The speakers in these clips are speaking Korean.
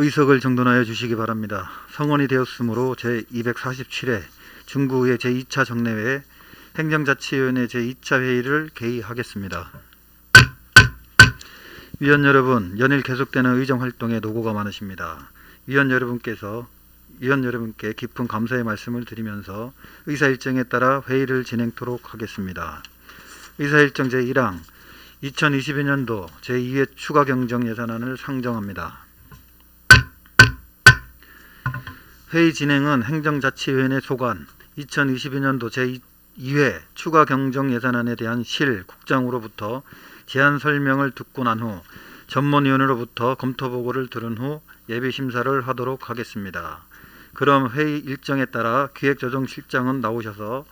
의석을 정돈하여 주시기 바랍니다. 성원이 되었으므로 제247회 중구의 제2차 정례회 행정자치위원회 제2차 회의를 개의하겠습니다. 위원 여러분, 연일 계속되는 의정활동에 노고가 많으십니다. 위원 여러분께 깊은 감사의 말씀을 드리면서 의사일정에 따라 회의를 진행토록 하겠습니다. 의사일정 제1항 2022년도 제2회 추가경정예산안을 상정합니다. 회의 진행은 행정자치위원회 소관 2022년도 제2회 추가경정예산안에 대한 실 국장으로부터 제안 설명을 듣고 난 후 전문위원으로부터 검토보고를 들은 후 예비심사를 하도록 하겠습니다. 그럼 회의 일정에 따라 기획조정실장은 나오셔서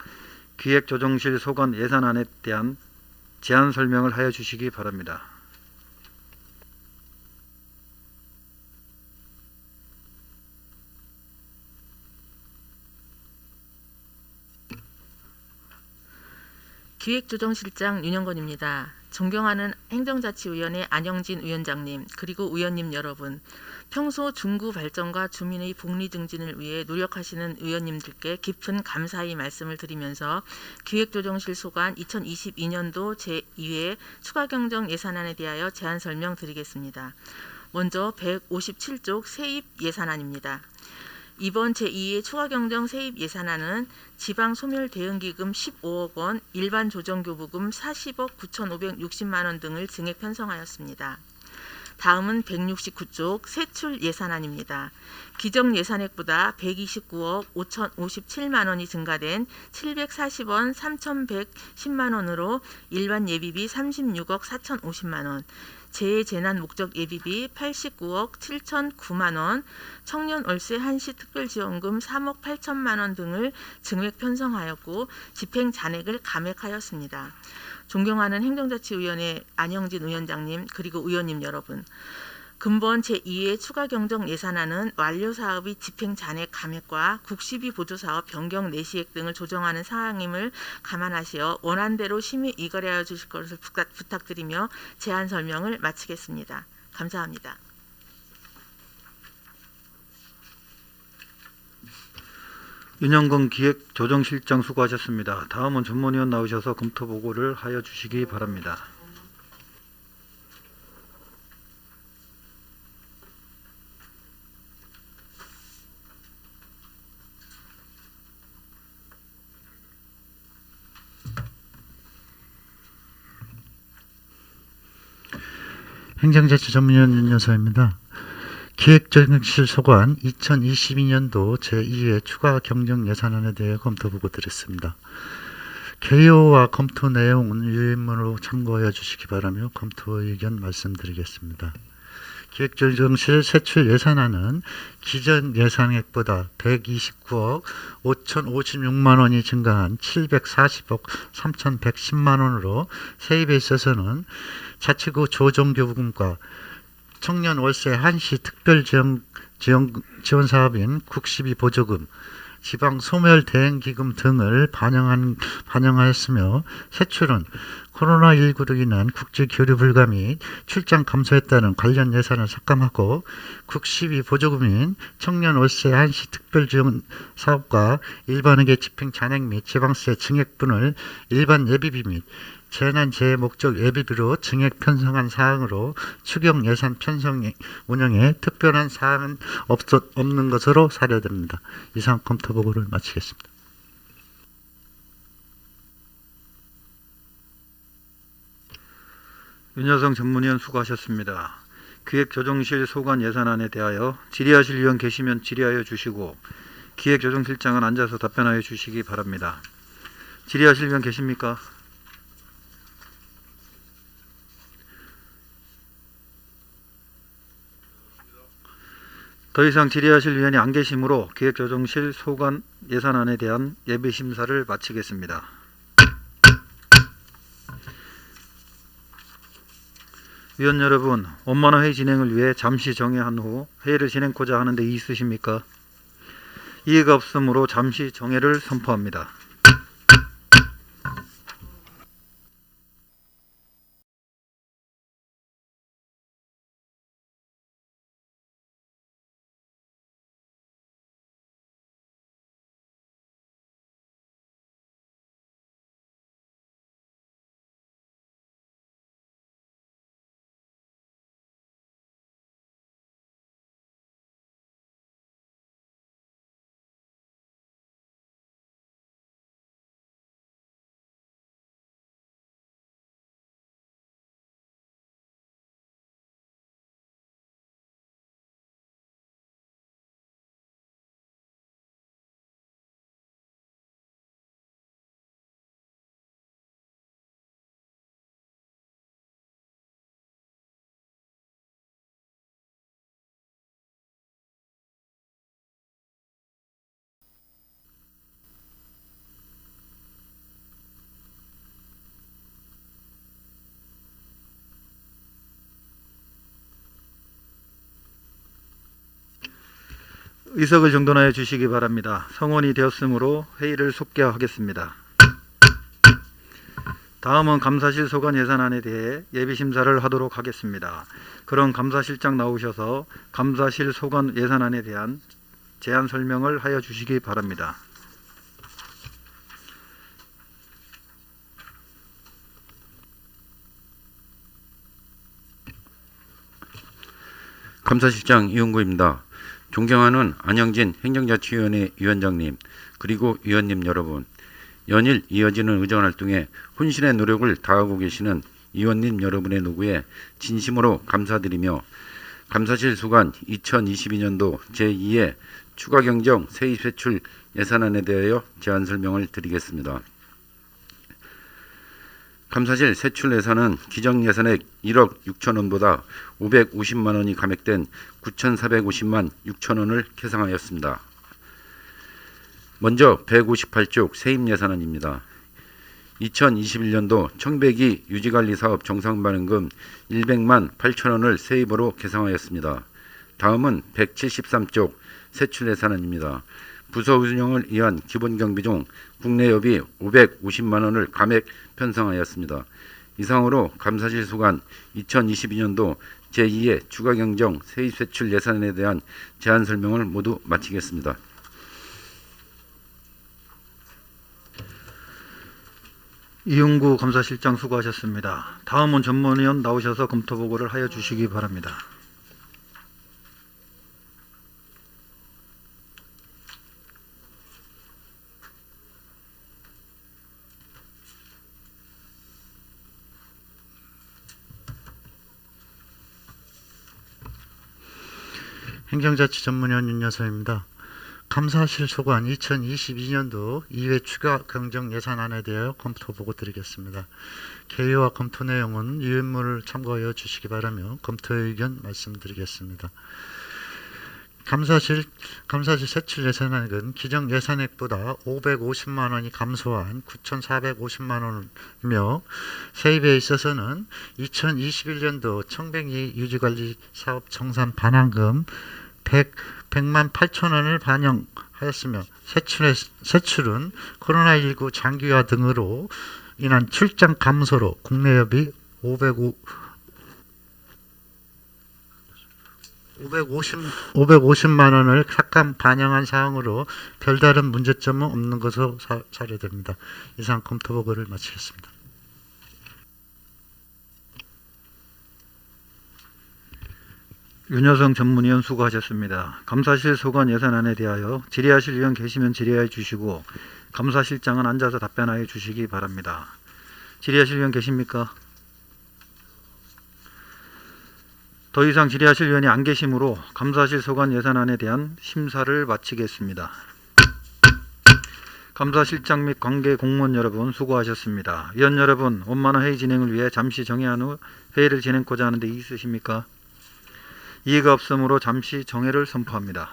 기획조정실 소관 예산안에 대한 제안 설명을 하여 주시기 바랍니다. 기획조정실장 윤영건입니다. 존경하는 행정자치위원회 안영진 위원장님, 그리고 의원님 여러분, 평소 중구 발전과 주민의 복리 증진을 위해 노력하시는 의원님들께 깊은 감사의 말씀을 드리면서 기획조정실 소관 2022년도 제2회 추가경정 예산안에 대하여 제안 설명드리겠습니다. 먼저 157쪽 세입 예산안입니다. 이번 제2회 추가경정 세입 예산안은 지방소멸대응기금 15억 원, 일반조정교부금 40억 9,560만 원 등을 증액 편성하였습니다. 다음은 169쪽 세출 예산안입니다. 기정 예산액보다 129억 5,057만 원이 증가된 740원 3,110만 원으로 일반 예비비 36억 4,050만 원, 재해재난 목적 예비비 89억 7,009만 원, 청년 월세 한시 특별지원금 3억 8천만 원 등을 증액 편성하였고 집행 잔액을 감액하였습니다. 존경하는 행정자치위원회 안영진 위원장님, 그리고 의원님 여러분, 근본 제2회 추가경정 예산안은 완료사업의 집행 잔액 감액과 국시비 보조사업 변경 내시액 등을 조정하는 사항임을 감안하시어 원안대로 심의 이결하여 주실 것을 부탁드리며 제안 설명을 마치겠습니다. 감사합니다. 윤영건 기획조정실장 수고하셨습니다. 다음은 전문위원 나오셔서 검토보고를 하여 주시기 바랍니다. 행정자치 전문위원 윤여서입니다. 기획조정실 소관 2022년도 제2회 추가경정 예산안에 대해 검토보고 드렸습니다. 개요와 검토 내용은 유인문으로 참고하여 주시기 바라며 검토 의견 말씀드리겠습니다. 기획조정실 세출 예산안은 기존 예산액보다 129억 5,056만 원이 증가한 740억 3,110만 원으로 세입에 있어서는 자치구 조정교부금과 청년 월세 한시 특별지원사업인 국시비 보조금, 지방 소멸 대응기금 등을 반영하였으며 세출은 코로나19로 인한 국제 교류 불가 및 출장 감소에 따른 관련 예산을 삭감하고 국시비 보조금인 청년 월세 한시 특별지원 사업과 일반회계 집행 잔액 및 지방세 증액분을 일반 예비비 및 재난재해 목적 예비비로 증액 편성한 사항으로 추경 예산 편성 운영에 특별한 사항은 없는 것으로 사료됩니다. 이상 검토 보고를 마치겠습니다. 윤여성 전문위원 수고하셨습니다. 기획조정실 소관 예산안에 대하여 질의하실 위원 계시면 질의하여 주시고 기획조정실장은 앉아서 답변하여 주시기 바랍니다. 질의하실 위원 계십니까? 더 이상 질의하실 위원이 안 계시므로 기획조정실 소관 예산안에 대한 예비심사를 마치겠습니다. 위원 여러분, 원만한 회의 진행을 위해 잠시 정회한 후 회의를 진행코자 하는데 이의 있으십니까? 이의가 없으므로 잠시 정회를 선포합니다. 의석을 정돈하여 주시기 바랍니다. 성원이 되었으므로 회의를 속개하겠습니다. 다음은 감사실 소관 예산안에 대해 예비심사를 하도록 하겠습니다. 그럼 감사실장 나오셔서 감사실 소관 예산안에 대한 제안 설명을 하여 주시기 바랍니다. 감사실장 이용구입니다. 존경하는 안영진 행정자치위원회 위원장님, 그리고 위원님 여러분, 연일 이어지는 의정활동에 혼신의 노력을 다하고 계시는 위원님 여러분의 노고에 진심으로 감사드리며 감사실 소관 2022년도 제2회 추가경정 세입세출 예산안에 대하여 제안 설명을 드리겠습니다. 감사실 세출 예산은 기정 예산액 1억 6천원보다 550만 원이 감액된 9,450만 6천 원을 계상하였습니다. 먼저 158쪽 세입 예산안입니다. 2021년도 청백이 유지관리사업 정상반응금 100만 8천 원을 세입으로 계상하였습니다. 다음은 173쪽 세출 예산안입니다. 부서 운영을 위한 기본경비 중 국내여비 550만 원을 감액 편성하였습니다. 이상으로 감사실 소관 2022년도 제2회 추가경정 세입세출 예산에 대한 제안 설명을 모두 마치겠습니다. 이용구 감사실장 수고하셨습니다. 다음은 전문위원 나오셔서 검토보고를 하여 주시기 바랍니다. 행정자치 전문위원 윤여서입니다. 감사실 소관 2022년도 2회 추가 경정 예산안에 대하여 검토 보고 드리겠습니다. 개요와 검토 내용은 유인물을 참고하여 주시기 바라며 검토 의견 말씀드리겠습니다. 감사실 세출 예산액은 기정 예산액보다 550만 원이 감소한 9,450만 원이며 세입에 있어서는 2021년도 청백리 유지관리 사업 정산 반환금 100만 8천 원을 반영하였으며 세출은 코로나19 장기화 등으로 인한 출장 감소로 국내여비 550만 원을 삭감 반영한 사항으로 별다른 문제점은 없는 것으로 사례됩니다. 이상 검토 보고를 마치겠습니다. 윤여성 전문위원 수고하셨습니다. 감사실 소관 예산안에 대하여 질의하실 위원 계시면 질의해 주시고 감사실장은 앉아서 답변하여 주시기 바랍니다. 질의하실 위원 계십니까? 더 이상 질의하실 위원이 안 계시므로 감사실 소관 예산안에 대한 심사를 마치겠습니다. 감사실장 및 관계 공무원 여러분 수고하셨습니다. 위원 여러분, 원만한 회의 진행을 위해 잠시 정회한 후 회의를 진행하고자 하는데 이의 있으십니까? 이의가 없으므로 잠시 정회를 선포합니다.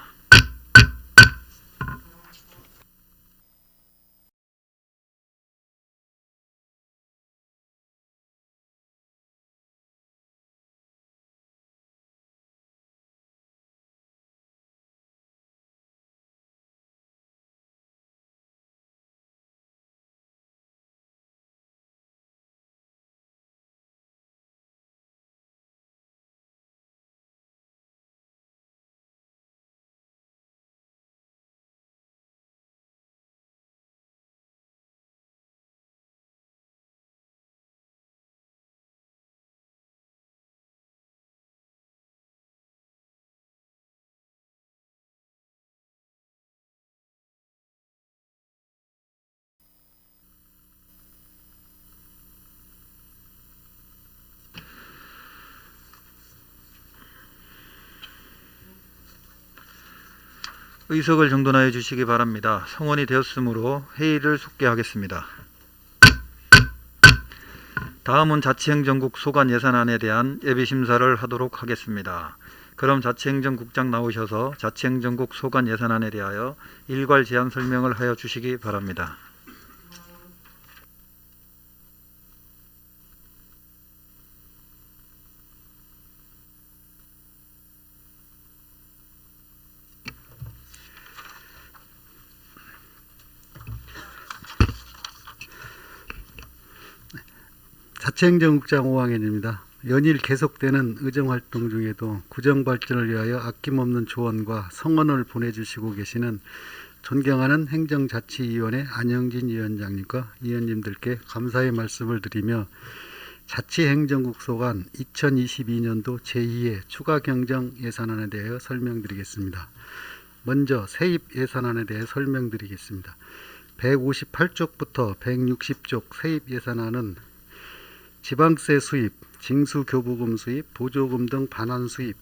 의석을 정돈하여 주시기 바랍니다. 성원이 되었으므로 회의를 속개하겠습니다. 다음은 자치행정국 소관 예산안에 대한 예비심사를 하도록 하겠습니다. 그럼 자치행정국장 나오셔서 자치행정국 소관 예산안에 대하여 일괄 제안 설명을 하여 주시기 바랍니다. 자치행정국장 오왕현입니다. 연일 계속되는 의정활동 중에도 구정발전을 위하여 아낌없는 조언과 성원을 보내주시고 계시는 존경하는 행정자치위원회 안영진 위원장님과 위원님들께 감사의 말씀을 드리며 자치행정국 소관 2022년도 제2회 추가경정 예산안에 대하여 설명드리겠습니다. 먼저 세입 예산안에 대해 설명드리겠습니다. 158쪽부터 160쪽 세입 예산안은 지방세 수입, 징수교부금 수입, 보조금 등 반환 수입,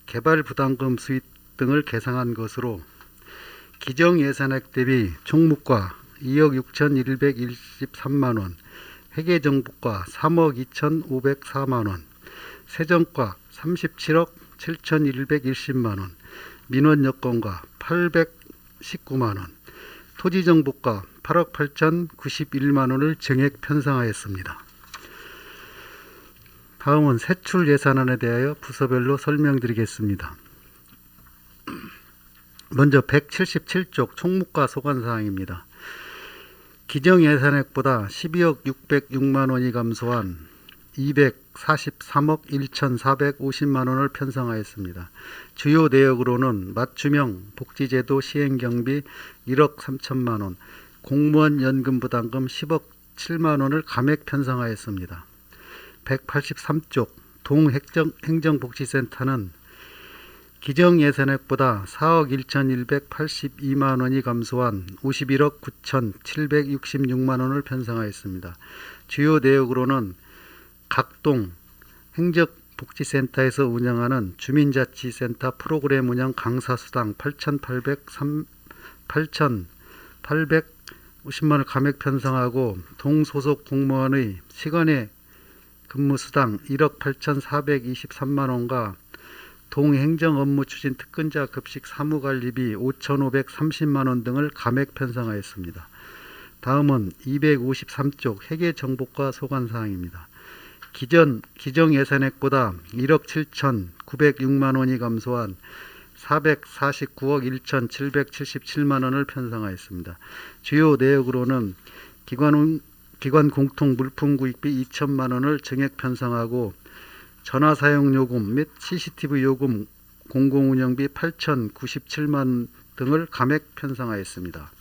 개발부담금 수입 등을 계상한 것으로 기정 예산액 대비 총무과 2억 6,123만원, 회계정부과 3억 2,504만원, 세정과 37억 7,110만원, 민원여건과 819만원, 토지정보과 8억 8,091만원을 증액 편성하였습니다. 다음은 세출 예산안에 대하여 부서별로 설명드리겠습니다. 먼저 177쪽 총무과 소관사항입니다. 기정 예산액보다 12억 606만 원이 감소한 243억 1,450만 원을 편성하였습니다. 주요 내역으로는 맞춤형 복지제도 시행경비 1억 3천만 원, 공무원 연금 부담금 10억 7만 원을 감액 편성하였습니다. 183쪽 동행정복지센터는 기정 예산액보다 4억 1,182만 원이 감소한 51억 9,766만 원을 편성하였습니다. 주요 내역으로는 각동 행정복지센터에서 운영하는 주민자치센터 프로그램 운영 강사수당 8,850만 원을 감액 편성하고 동소속 공무원의 시간의 근무수당 1억 8,423만 원과 동행정 업무 추진 특근자 급식 사무관리비 5,530만 원 등을 감액 편성하였습니다. 다음은 253쪽 회계정보과 소관사항입니다. 기정 예산액보다 1억 7,906만 원이 감소한 449억 1,777만 원을 편성하였습니다. 주요 내역으로는 기관 공통 물품 구입비 2천만 원을 증액 편성하고 전화 사용 요금 및 CCTV 요금 공공운영비 8,097만 등을 감액 편성하였습니다.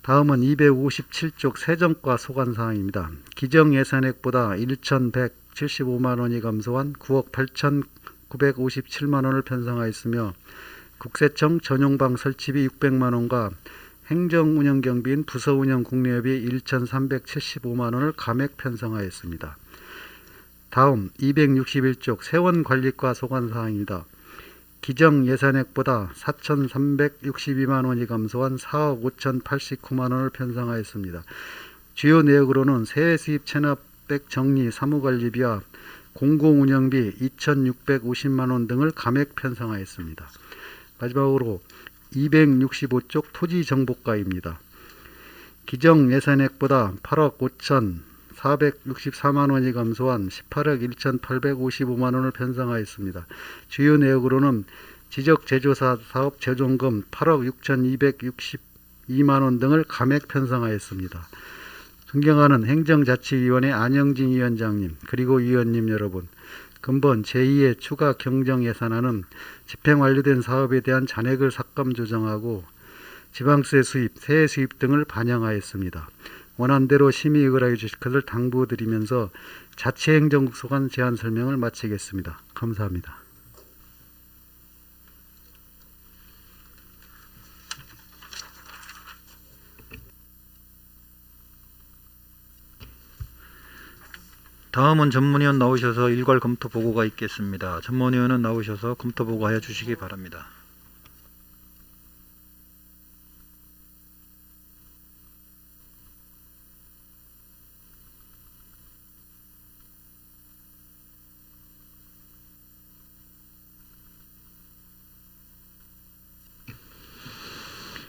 다음은 257쪽 세정과 소관사항입니다. 기정 예산액보다 1,175만 원이 감소한 9억 8,957만 원을 편성하였으며 국세청 전용방 설치비 600만 원과 행정운영경비인 부서운영 국내비 1,375만 원을 감액 편성하였습니다. 다음 261쪽 세원관리과 소관사항입니다. 기정 예산액보다 4,362만 원이 감소한 4억 5,089만 원을 편성하였습니다. 주요 내역으로는 세외수입 체납백 정리 사무관리비와 공공운영비 2,650만 원 등을 감액 편성하였습니다. 마지막으로 265쪽 토지정보과입니다. 기정 예산액보다 8억 5,464만 원이 감소한 18억 1,855만 원을 편성하였습니다. 주요 내역으로는 지적제조사 사업 재종금 8억 6,262만 원 등을 감액 편성하였습니다. 존경하는 행정자치위원회 안영진 위원장님 그리고 위원님 여러분, 근본 제2의 추가 경정 예산안은 집행 완료된 사업에 대한 잔액을 삭감 조정하고 지방세 수입, 세액 수입 등을 반영하였습니다. 원안대로 심의 의결하여 주실 것을 당부드리면서 자치행정국 소관 제안 설명을 마치겠습니다. 감사합니다. 다음은 전문위원 나오셔서 일괄 검토 보고가 있겠습니다. 전문위원은 나오셔서 검토 보고하여 주시기 바랍니다.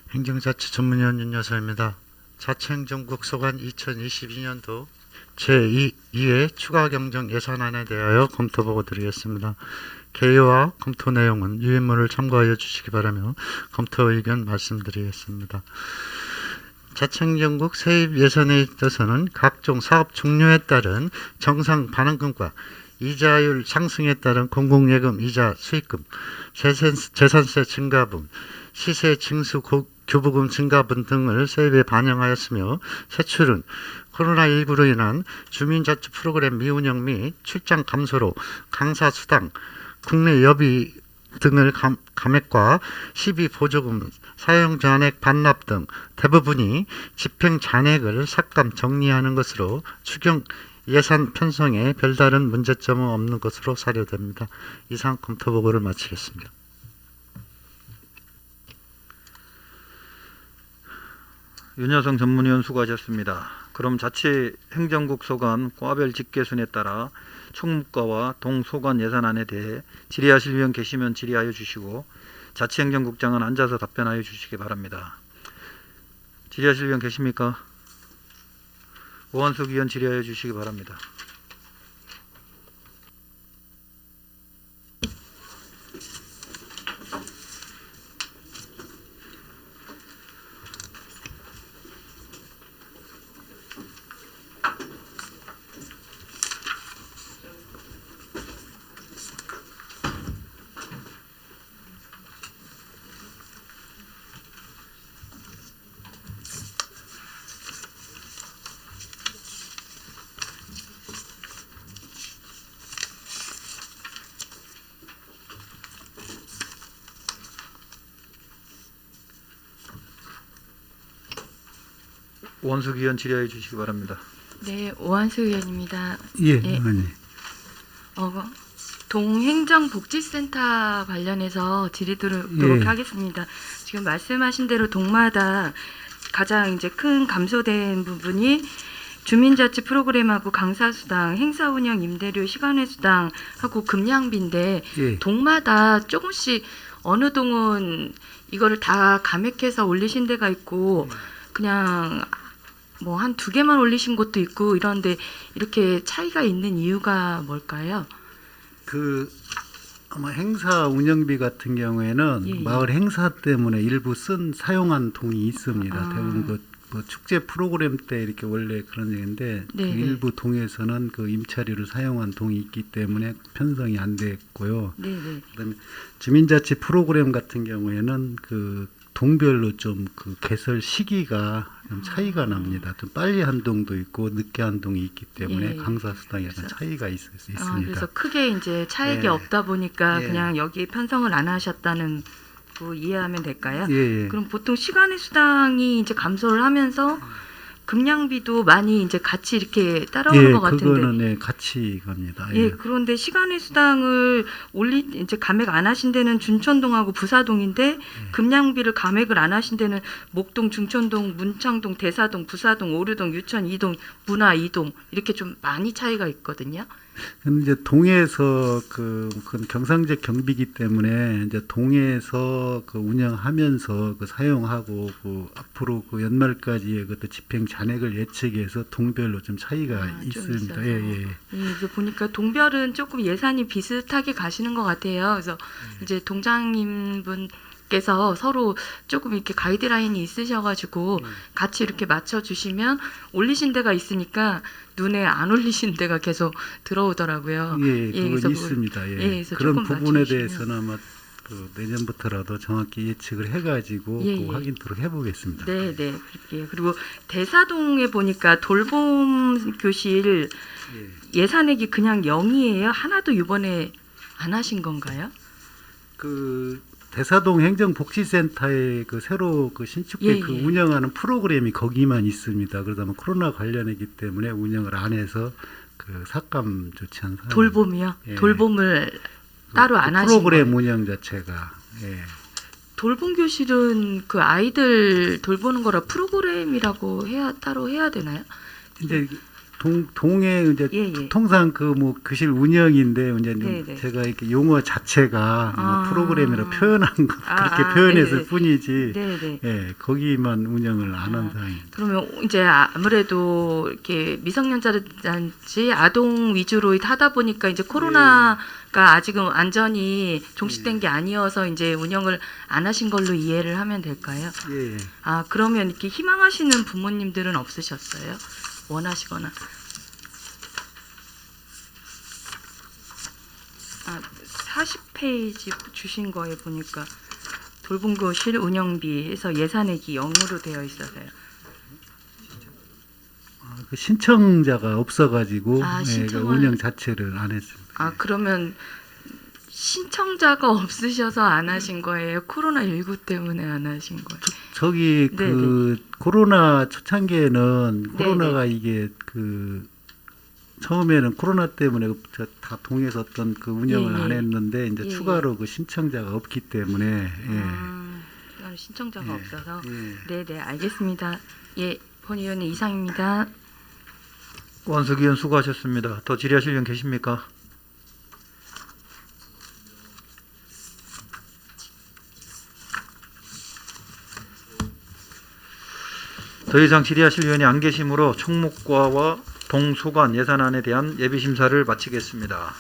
행정자치 전문위원 윤여서입니다. 자치행정국 소관 2022년도 제2회 추가 경정 예산안에 대하여 검토 보고 드리겠습니다. 개요와 검토 내용은 유인물을 참고하여 주시기 바라며 검토 의견 말씀드리겠습니다. 자치행정국 세입 예산에 있어서는 각종 사업 종료에 따른 정상 반환금과 이자율 상승에 따른 공공예금 이자 수익금, 재산세 증가분, 시세 징수 교부금 증가분 등을 세입에 반영하였으며 세출은 코로나19로 인한 주민자치 프로그램 미운영 및 출장 감소로 강사 수당, 국내 여비 등을 감액과 시비 보조금, 사용 잔액 반납 등 대부분이 집행 잔액을 삭감 정리하는 것으로 추경 예산 편성에 별다른 문제점은 없는 것으로 사료됩니다. 이상 검토 보고를 마치겠습니다. 윤여성 전문위원 수고하셨습니다. 그럼 자치행정국 소관 과별 직계순에 따라 총무과와 동소관 예산안에 대해 질의하실 위원 계시면 질의하여 주시고 자치행정국장은 앉아서 답변하여 주시기 바랍니다. 질의하실 위원 계십니까? 오한숙 위원 질의하여 주시기 바랍니다. 오한숙 위원 질의하여 주시기 바랍니다. 네, 오한수 의원입니다. 예, 예. 의원님. 동행정복지센터 관련해서 질의드리도록 예. 하겠습니다. 지금 말씀하신 대로 동마다 가장 이제 큰 감소된 부분이 주민자치 프로그램하고 강사수당, 행사운영 임대료 시간외수당하고 금양비인데 예. 동마다 조금씩 어느 동은 이거를 다 감액해서 올리신 데가 있고 그냥 뭐 한 2개만 올리신 곳도 있고 이런데 이렇게 차이가 있는 이유가 뭘까요? 그 아마 행사 운영비 같은 경우에는 예, 예. 마을 행사 때문에 일부 사용한 동이 있습니다. 아. 대부분 뭐 축제 프로그램 때 이렇게 원래 그런 얘기인데 네, 그 일부 동에서는 그 임차료를 사용한 동이 있기 때문에 편성이 안 됐고요. 네. 그다음에 주민자치 프로그램 같은 경우에는 그 동별로 좀 그 개설 시기가 좀 차이가 납니다. 좀 빨리 한 동도 있고 늦게 한 동이 있기 때문에 예. 강사 수당이 약간 그래서- 차이가 있습니다. 그래서 크게 이제 차익이 예. 없다 보니까 예. 그냥 여기 편성을 안 하셨다는 거 이해하면 될까요? 예. 그럼 보통 시간의 수당이 이제 감소를 하면서 금양비도 많이 이제 같이 이렇게 따라오는 것 같은데. 그거는 네, 같이 갑니다. 예, 그런데 시간의 수당을 이제 감액 안 하신 데는 준천동하고 부사동인데 금양비를 감액을 안 하신 데는 목동, 중천동, 문창동, 대사동, 부사동, 오류동, 유천 2동, 문화 2동 이렇게 좀 많이 차이가 있거든요. 근데 이제 동에서 그건 경상직 경비기 때문에 이제 동에서 그 운영하면서 그 사용하고 그 앞으로 그 연말까지의 그 집행 잔액을 예측해서 동별로 좀 차이가 좀 있습니다. 있어서. 예. 이제 보니까 동별은 조금 예산이 비슷하게 가시는 것 같아요. 그래서 이제 동장님 분께서 서로 조금 이렇게 가이드라인이 있으셔가지고 같이 이렇게 맞춰주시면 올리신 데가 있으니까 눈에 안 올리신 데가 계속 들어오더라고요. 예, 그래서 그건 그걸- 있습니다. 예. 그래서 그런 조금 부분에 맞춰주시면. 대해서는 아마 그 내년부터라도 정확히 예측을 해가지고 예, 그 예. 확인토록 해보겠습니다. 네, 그럴게요. 그리고 대사동에 보니까 돌봄 교실 예산액이 그냥 0이에요. 하나도 이번에 안 하신 건가요? 그 대사동 행정복지센터에 그 새로 그 신축돼 예, 그 예. 운영하는 프로그램이 거기만 있습니다. 그러다 보면 코로나 관련이기 때문에 운영을 안 해서 그 삭감 조치한 사항. 돌봄이요? 예. 돌봄을 따로 안 하신 프로그램 거예요? 운영 자체가 예. 돌봄 교실은 그 아이들 돌보는 거라 프로그램이라고 따로 해야 되나요? 이제 동에 이제 예, 예. 통상 그 뭐 교실 운영인데 이제 네, 네. 제가 이렇게 용어 자체가 아. 프로그램으로 표현한 거 그렇게 아, 표현했을 네네. 뿐이지 네, 네. 예, 거기만 운영을 안 한 상황입니다. 그러면 이제 아무래도 이렇게 미성년자든지 아동 위주로 하다 보니까 이제 코로나가 아직은 완전히 종식된 게 아니어서 이제 운영을 안 하신 걸로 이해를 하면 될까요? 예. 아, 그러면 이렇게 희망하시는 부모님들은 없으셨어요? 원하시거나. 아, 40페이지 주신 거에 보니까 돌봄교실 운영비에서 예산액이 0으로 되어 있어서요. 그 신청자가 없어가지고 아, 예, 그 신청을- 운영 자체를 안 했습니다. 아, 그러면 신청자가 없으셔서 안 하신 거예요? 코로나19 때문에 안 하신 거예요? 저기 네, 그 코로나 초창기에는 네, 코로나가 이게 그 처음에는 코로나 때문에 다 동에서 어떤 그 운영을 예, 예. 안 했는데 이제 예, 추가로 그 신청자가 없기 때문에 예. 신청자가 예. 없어서. 예. 네, 네, 알겠습니다. 예, 본 의원님 이상입니다. 원석 의원 수고하셨습니다. 더 질의하실 의원 계십니까? 더 이상 질의하실 의원이 안 계시므로 총무과와 동소관 예산안에 대한 예비심사를 마치겠습니다.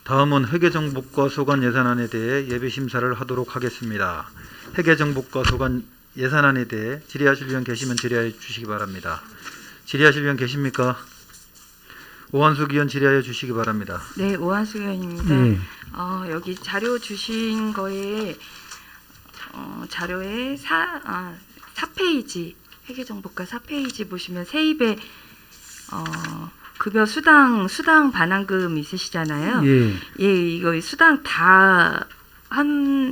다음은 회계정보과 소관 예산안에 대해 예비심사를 하도록 하겠습니다. 회계정보과 소관 예산안에 대해 질의하실 의원 계시면 질의해 주시기 바랍니다. 질의하실 의원 계십니까? 오한숙 의원 질의하여 주시기 바랍니다. 네, 오한수 의원입니다. 예. 여기 자료 주신 거에 자료에 4페이지 회계정보과 4페이지 보시면 세입에 급여 수당 반환금 있으시잖아요. 예. 예, 이거 수당 다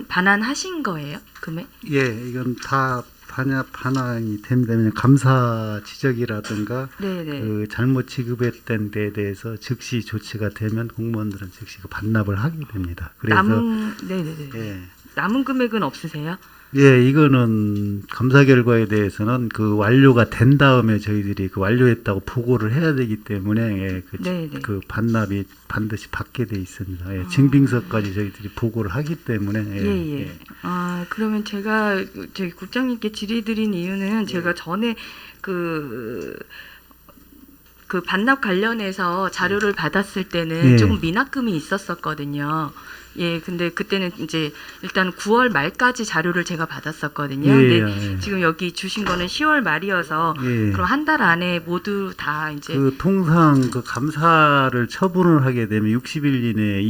반환하신 거예요? 금액? 예, 이건 다 반환이 됩니다. 왜냐하면 감사 지적이라든가 네네. 그 잘못 지급했던 데에 대해서 즉시 조치가 되면 공무원들은 즉시 그 반납을 하게 됩니다. 그래서 네네네. 예. 남은 금액은 없으세요? 예, 이거는 감사 결과에 대해서는 그 완료가 된 다음에 저희들이 그 완료했다고 보고를 해야 되기 때문에 예, 네네. 그 반납이 반드시 받게 돼 있습니다. 예, 증빙서까지 저희들이 보고를 하기 때문에 예. 그러면 제가 저희 국장님께 질의드린 이유는 제가 전에 그 반납 관련해서 자료를 받았을 때는 예. 조금 미납금이 있었었거든요. 예, 근데 그때는 이제 일단 9월 말까지 자료를 제가 받았었거든요. 예, 근데 예. 지금 여기 주신 거는 10월 말이어서 예. 그럼 한 달 안에 모두 다 이제 그 통상 그 감사를 처분을 하게 되면 60일 이내에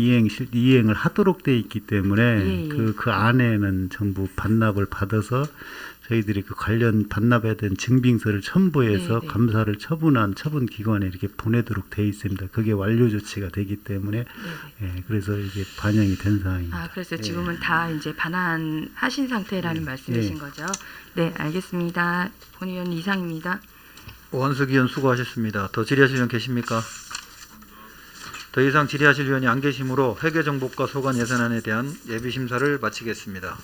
이행을 하도록 돼 있기 때문에 예. 그 안에는 전부 반납을 받아서 저희들이 그 관련 반납해야 되는 증빙서를 첨부해서 네. 감사를 처분한 처분 기관에 이렇게 보내도록 돼 있습니다. 그게 완료 조치가 되기 때문에 예, 그래서 이게 반영이 된 상황입니다. 그래서 지금은 다 이제 반환하신 상태라는 말씀이신 예. 거죠. 네, 알겠습니다. 본 의원 이상입니다. 오한숙 의원 수고하셨습니다. 더 질의하실 의원 계십니까? 더 이상 질의하실 의원이 안 계시므로 회계정보과 소관 예산안에 대한 예비심사를 마치겠습니다.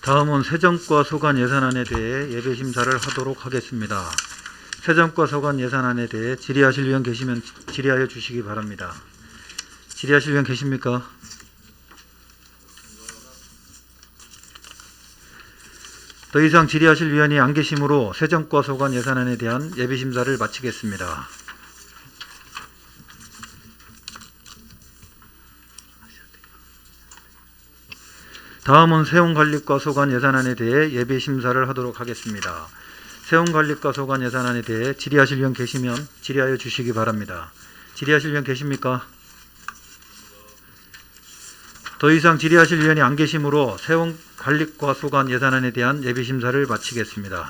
다음은 세정과 소관 예산안에 대해 예배 심사를 하도록 하겠습니다. 세정과 소관 예산안에 대해 질의하실 의원 계시면 질의하여 주시기 바랍니다. 질의하실 의원 계십니까? 더 이상 질의하실 의원이 안 계시므로 세정과 소관 예산안에 대한 예비 심사를 마치겠습니다. 다음은 세운관리과 소관 예산안에 대해 예비 심사를 하도록 하겠습니다. 세운관리과 소관 예산안에 대해 질의하실 의원 계시면 질의하여 주시기 바랍니다. 질의하실 의원 계십니까? 더 이상 질의하실 의원이 안 계시므로 세운관리과 소관 예산안에 대한 예비 심사를 마치겠습니다.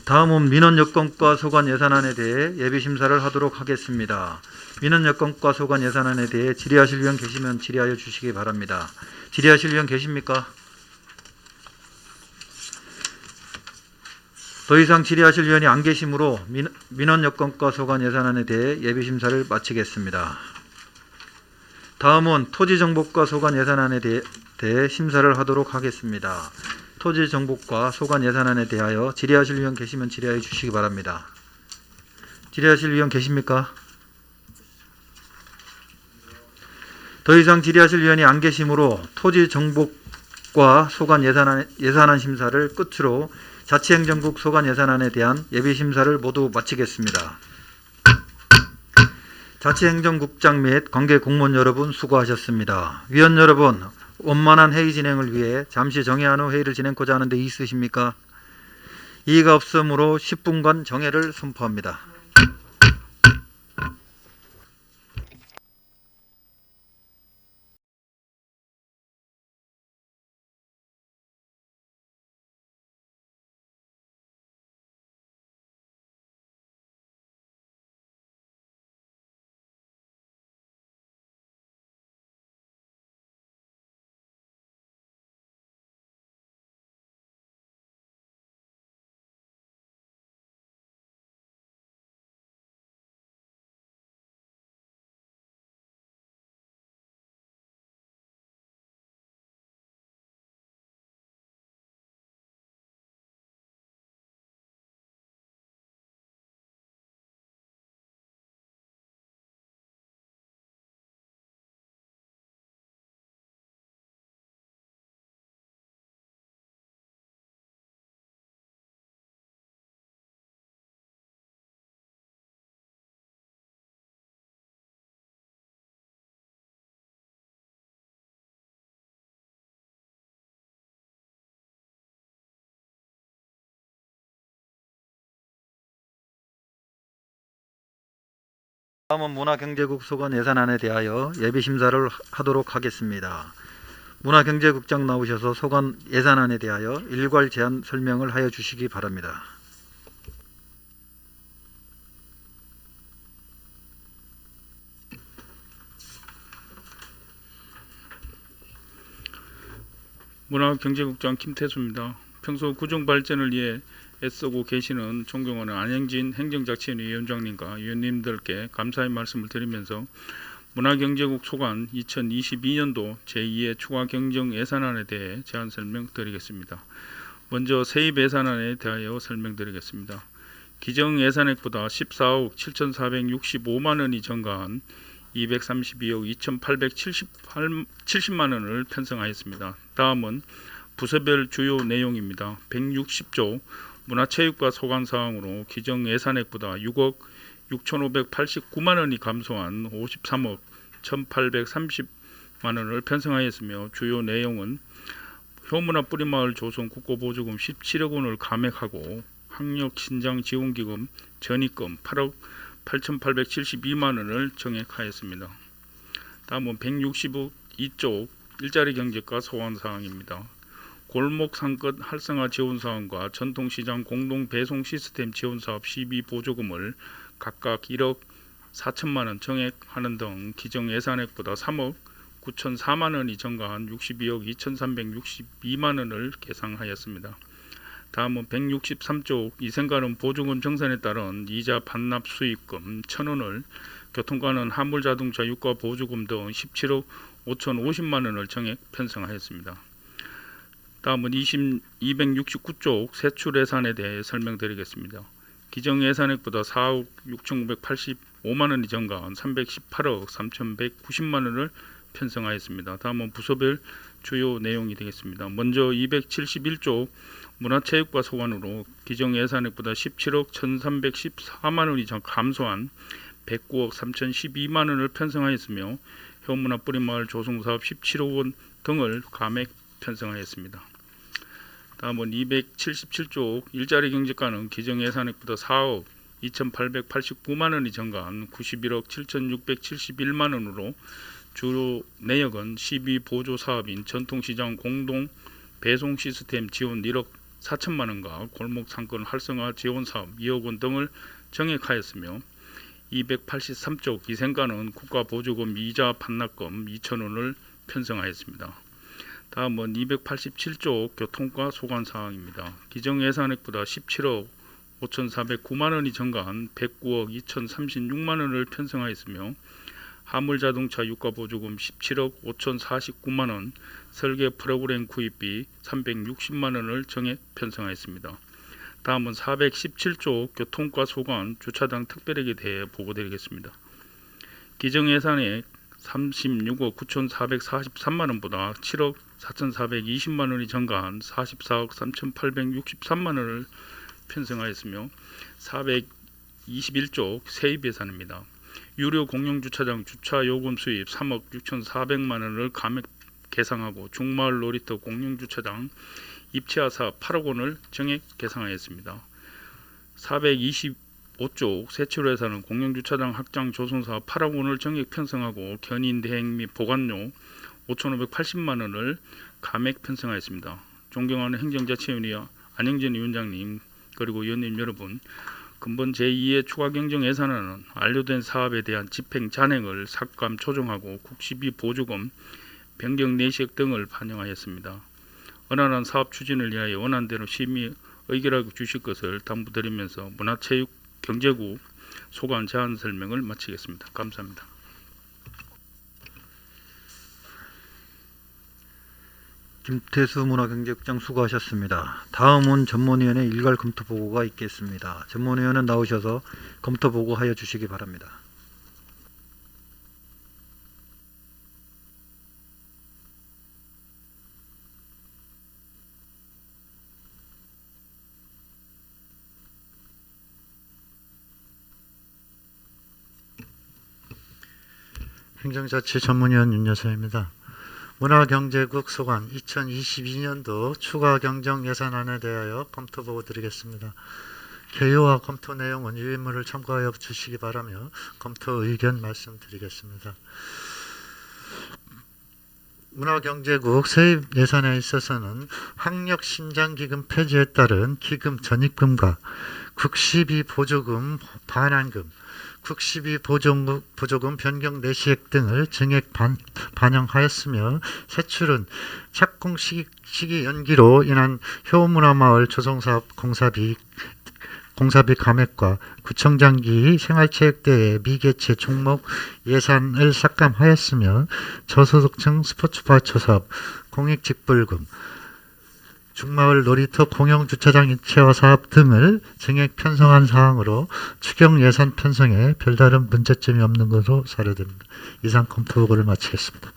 다음은 민원여건과 소관 예산안에 대해 예비 심사를 하도록 하겠습니다. 민원여건과 소관 예산안에 대해 질의하실 의원 계시면 질의하여 주시기 바랍니다. 질의하실 의원 계십니까? 더 이상 질의하실 의원이 안 계시므로 민원여건과 소관 예산안에 대해 예비 심사를 마치겠습니다. 다음은 토지정복과 소관 예산안에 대해 심사를 하도록 하겠습니다. 토지정복과 소관 예산안에 대하여 질의하실 의원 계시면 질의하여 주시기 바랍니다. 질의하실 의원 계십니까? 더 이상 질의하실 의원이 안 계시므로 토지정복과 소관 예산안 심사를 끝으로 자치행정국 소관 예산안에 대한 예비 심사를 모두 마치겠습니다. 자치행정국장 및 관계 공무원 여러분 수고하셨습니다. 위원 여러분, 원만한 회의 진행을 위해 잠시 정회한 후 회의를 진행하고자 하는데 이의 있으십니까? 이의가 없으므로 10분간 정회를 선포합니다. 다음은 문화경제국 소관 예산안에 대하여 예비 심사를 하도록 하겠습니다. 문화경제국장 나오셔서 소관 예산안에 대하여 일괄 제안 설명을 하여 주시기 바랍니다. 문화경제국장 김태수입니다. 평소 구정 발전을 위해 애쓰고 계시는 존경하는 안영진 행정자치위원장님과 위원님들께 감사의 말씀을 드리면서 문화경제국 소관 2022년도 제2의 추가 경정 예산안에 대해 제안 설명드리겠습니다. 먼저 세입 예산안에 대하여 설명드리겠습니다. 기정 예산액보다 14억 7,465만 원이 증가한 232억 2,870만 원을 편성하였습니다. 다음은 부서별 주요 내용입니다. 160조 문화체육과 소관 사항으로 기정 예산액보다 6억 6,589만 원이 감소한 53억 원을 편성하였으며 주요 내용은 효문화 뿌리마을 조성 국고보조금 17억 원을 감액하고 학력신장지원기금 전입금 8억 8,872만 원을 정액하였습니다. 다음은 162쪽 일자리 경제과 소환 사항입니다. 골목 상권 활성화 지원 사항과 전통시장 공동 배송 시스템 지원 사업 시비 보조금을 각각 1억 4천만 원 정액하는 등 기정 예산액보다 3억 9,004만 원이 증가한 62억 2,362만 원을 계상하였습니다. 다음은 163쪽 이생가는 보조금 정산에 따른 이자 반납 수익금 1,000원을 교통과는 화물자동차 유가 보조금 등 17억 5,050만 원을 정액 편성하였습니다. 다음은 269쪽 세출 예산에 대해 설명드리겠습니다. 기정 예산액보다 4억 6,985만 원이 증가한 318억 3,190만 원을 편성하였습니다. 다음은 부서별 주요 내용이 되겠습니다. 먼저 271조 문화체육과 소관으로 기정 예산액보다 17억 1,314만 원이 감소한 109억 3,012만 원을 편성하였으며 효문화 뿌리마을 조성사업 17억 원 등을 감액 편성하였습니다. 다음은 277조 일자리 경제과는 기정 예산액보다 4억 2,889만 원이 증가한 91억 7,671만 원으로 주로 내역은 시비 보조 사업인 전통시장 공동 배송 시스템 지원 1억 4천만 원과 골목 상권 활성화 지원 사업 2억 원 등을 정액하였으며 283쪽 이생가는 국가 보조금 이자 반납금 2천 원을 편성하였습니다. 다음은 287쪽 교통과 소관 사항입니다. 기정 예산액보다 17억 5,409만 원이 증가한 109억 2,036만 원을 편성하였으며 화물자동차 유가보조금 17억 5,049만 원, 설계 프로그램 구입비 360만 원을 정액 편성하였습니다. 다음은 417조 교통과 소관 주차장 특별액에 대해 보고드리겠습니다. 기정 예산액 36억 9,443만 원보다 7억 4,420만 원이 증가한 44억 3,863만 원을 편성하였으며 421조 세입 예산입니다. 유료 공영주차장 주차요금 수입 3억 6,400만 원을 감액 계상하고 중마을 놀이터 공영주차장 입체화 사업 8억 원을 정액 계상하였습니다. 425조 세출 예산은 공영주차장 확장 조성 사업 8억 원을 정액 편성하고 견인 대행 및 보관료 5,580만 원을 감액 편성하였습니다. 존경하는 행정자치위원회 안영진 위원장님 그리고 위원님 여러분, 근본 제2의 추가 경정 예산안은 완료된 사업에 대한 집행 잔액을 삭감 조정하고 국시비 보조금 변경 내시액 등을 반영하였습니다. 원활한 사업 추진을 위하여 원안대로 심의 의결하고 주실 것을 당부드리면서 문화체육경제국 소관 제안 설명을 마치겠습니다. 감사합니다. 김태수 문화경제국장 수고하셨습니다. 다음은 전문위원회 일괄 검토 보고가 있겠습니다. 전문위원은 나오셔서 검토 보고하여 주시기 바랍니다. 행정자치 전문위원 윤여사입니다. 문화경제국 소관 2022년도 추가 경정 예산안에 대하여 검토 보고 드리겠습니다. 개요와 검토 내용은 유인물을 참고하여 주시기 바라며 검토 의견 말씀드리겠습니다. 문화경제국 세입 예산에 있어서는 학력신장기금 폐지에 따른 기금 전입금과 국시비 보조금 반환금, 국시비 보조금 변경 내시액 등을 정액 반영하였으며 세출은 착공 시기 연기로 인한 효문화마을 조성사업 공사비 감액과 구청장기 생활체육대회 미개최 종목 예산을 삭감하였으며 저소득층 스포츠파크 사업 공익직불금, 중마을 놀이터 공영주차장 입체화 사업 등을 정액 편성한 사항으로 추경 예산 편성에 별다른 문제점이 없는 것으로 사료됩니다. 이상 검토 보고를 마치겠습니다.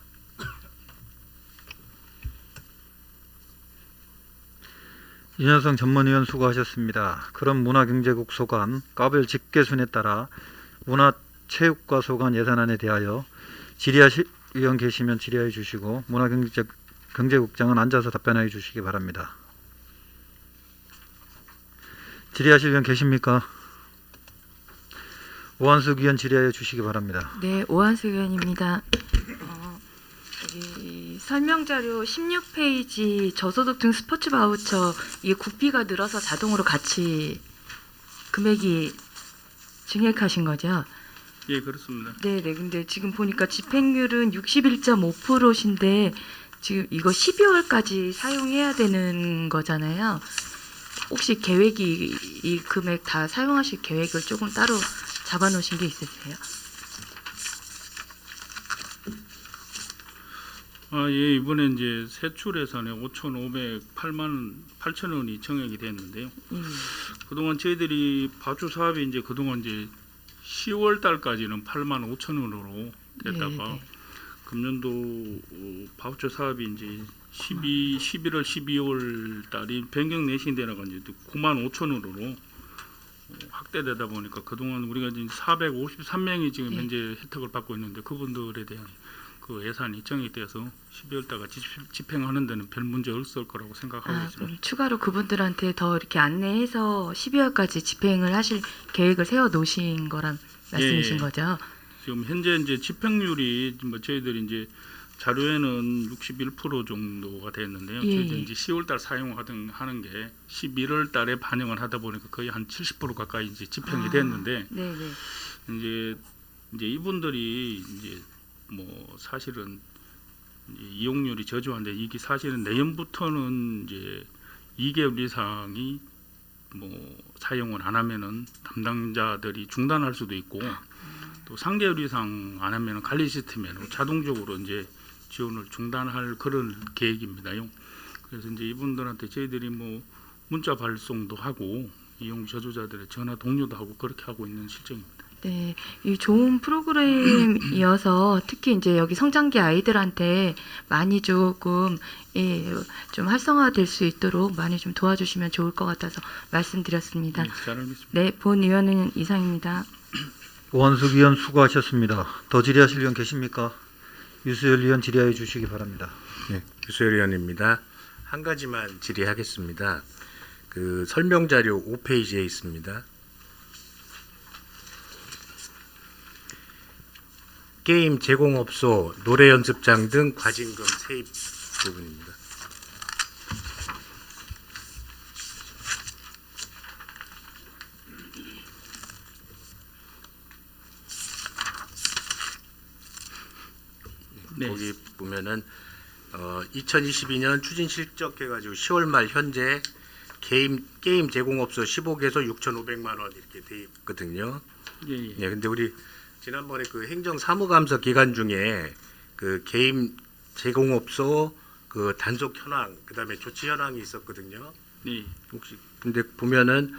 윤여성 전문위원 수고하셨습니다. 그럼 문화경제국 소관 과별 집계순에 따라 문화체육과 소관 예산안에 대하여 질의하실 의원 계시면 질의하여 주시고 문화경제국장은 앉아서 답변하여 주시기 바랍니다. 질의하실 의원 계십니까? 오한숙 의원 질의하여 주시기 바랍니다. 네, 오한수 의원입니다. 여기 설명 자료 16페이지 저소득 등 스포츠 바우처 이게 국비가 늘어서 자동으로 같이 금액이 증액하신 거죠? 예, 그렇습니다. 네. 근데 지금 보니까 집행률은 61.5%신데 지금 이거 12월까지 사용해야 되는 거잖아요. 혹시 계획이 이 금액 다 사용하실 계획을 조금 따로 잡아놓으신 게 있으세요? 예, 이번에 이제 세출 예산에 8천 원이 정액이 됐는데요. 그동안 저희들이 바주 사업이 이제 그동안 이제 10월 달까지는 8만 5천 원으로 됐다가 네. 금년도 바우처 사업이 이제 11월, 12월 달이 변경 내신 되나가 이제 9만 5천 원으로 확대되다 보니까 그동안 우리가 이제 453명이 지금 네. 현재 혜택을 받고 있는데 그분들에 대한 그 예산이 정액돼서 12월 달까지 집행하는 데는 별 문제 없을 거라고 생각하고 있습니다. 그럼 추가로 그분들한테 더 이렇게 안내해서 12월까지 집행을 하실 계획을 세워 놓으신 거란 말씀이신 예. 거죠? 지금 현재 이제 집행률이 뭐 저희들이 이제 자료에는 61% 정도가 됐는데요. 예, 저희들이 예. 이제 10월 달 하는 게 11월 달에 반영을 하다 보니까 거의 한 70% 가까이 이제 집행이 됐는데 네. 이제 이분들이 이제 뭐 사실은 이제 이용률이 저조한데 이게 사실은 내년부터는 이제 2개월 이상이 뭐 사용을 안 하면은 담당자들이 중단할 수도 있고 또 3개월 이상 안 하면은 관리 시스템에는 자동적으로 이제 지원을 중단할 그런 계획입니다요. 그래서 이제 이분들한테 저희들이 뭐 문자 발송도 하고 이용 저조자들의 전화 동료도 하고 그렇게 하고 있는 실정입니다. 네, 이 좋은 프로그램이어서 특히 이제 여기 성장기 아이들한테 많이 조금 좀 활성화될 수 있도록 많이 좀 도와주시면 좋을 것 같아서 말씀드렸습니다. 네, 잘 알겠습니다. 네, 본 의원은 이상입니다. 오한숙 의원 수고하셨습니다. 더 질의하실 의원 계십니까? 유수열 의원 질의하여 주시기 바랍니다. 네, 유소열 의원입니다. 한 가지만 질의하겠습니다. 그 설명 자료 5페이지에 있습니다. 게임 제공업소, 노래 연습장 등 과징금 세입 부분입니다. 네. 거기 보면은 2022년 추진 실적 해가지고 10월 말 현재 게임 제공업소 15개소 6,500만 원 이렇게 돼 있거든요. 예. 예, 근데 우리 지난번에 그 행정 사무감사 기간 중에 그 게임 제공업소 그 단속 현황, 그다음에 조치 현황이 있었거든요. 네. 혹시 근데 보면은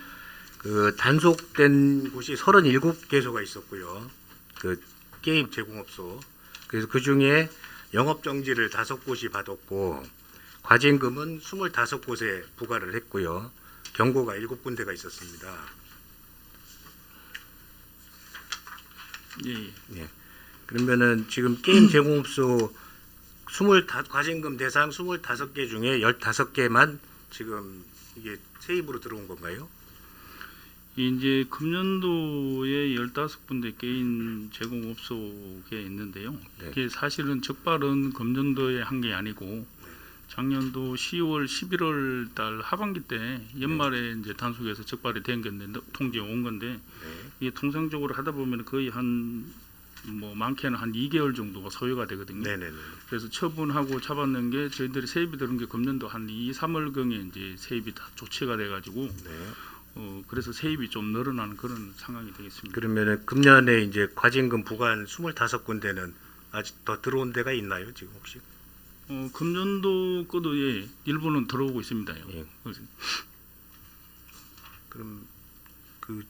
그 단속된 곳이 37개소가 있었고요. 그 게임 제공업소. 그래서 그 중에 영업 정지를 5곳이 받았고 과징금은 25곳에 부과를 했고요. 경고가 7군데가 있었습니다. 예. 그러면은 지금 게임 제공업소 과징금 대상 25개 중에 15개만 지금 이게 세입으로 들어온 건가요? 이제 금년도에 15군데 게임 제공업소에 있는데요. 네. 이게 사실은 적발은 금년도에 한 게 아니고 작년도 10월, 11월 달 하반기 때 연말에 이제 단속에서 적발이 된 건데 통지에 온 건데 네. 이게 통상적으로 하다 보면 거의 한 뭐 많게는 한 2개월 정도가 소요가 되거든요. 네네네. 그래서 처분하고 잡았는 게 저희들이 세입이 들은 게 금년도 한 2, 3월경에 이제 세입이 다 조치가 돼가지고 네. 그래서 세입이 좀 늘어나는 그런 상황이 되겠습니다. 그러면은 금년에 이제 과징금 부과한 25군데는 아직 더 들어온 데가 있나요, 지금 혹시? 금년도 거도 일부는 들어오고 있습니다요. 예. 그럼 그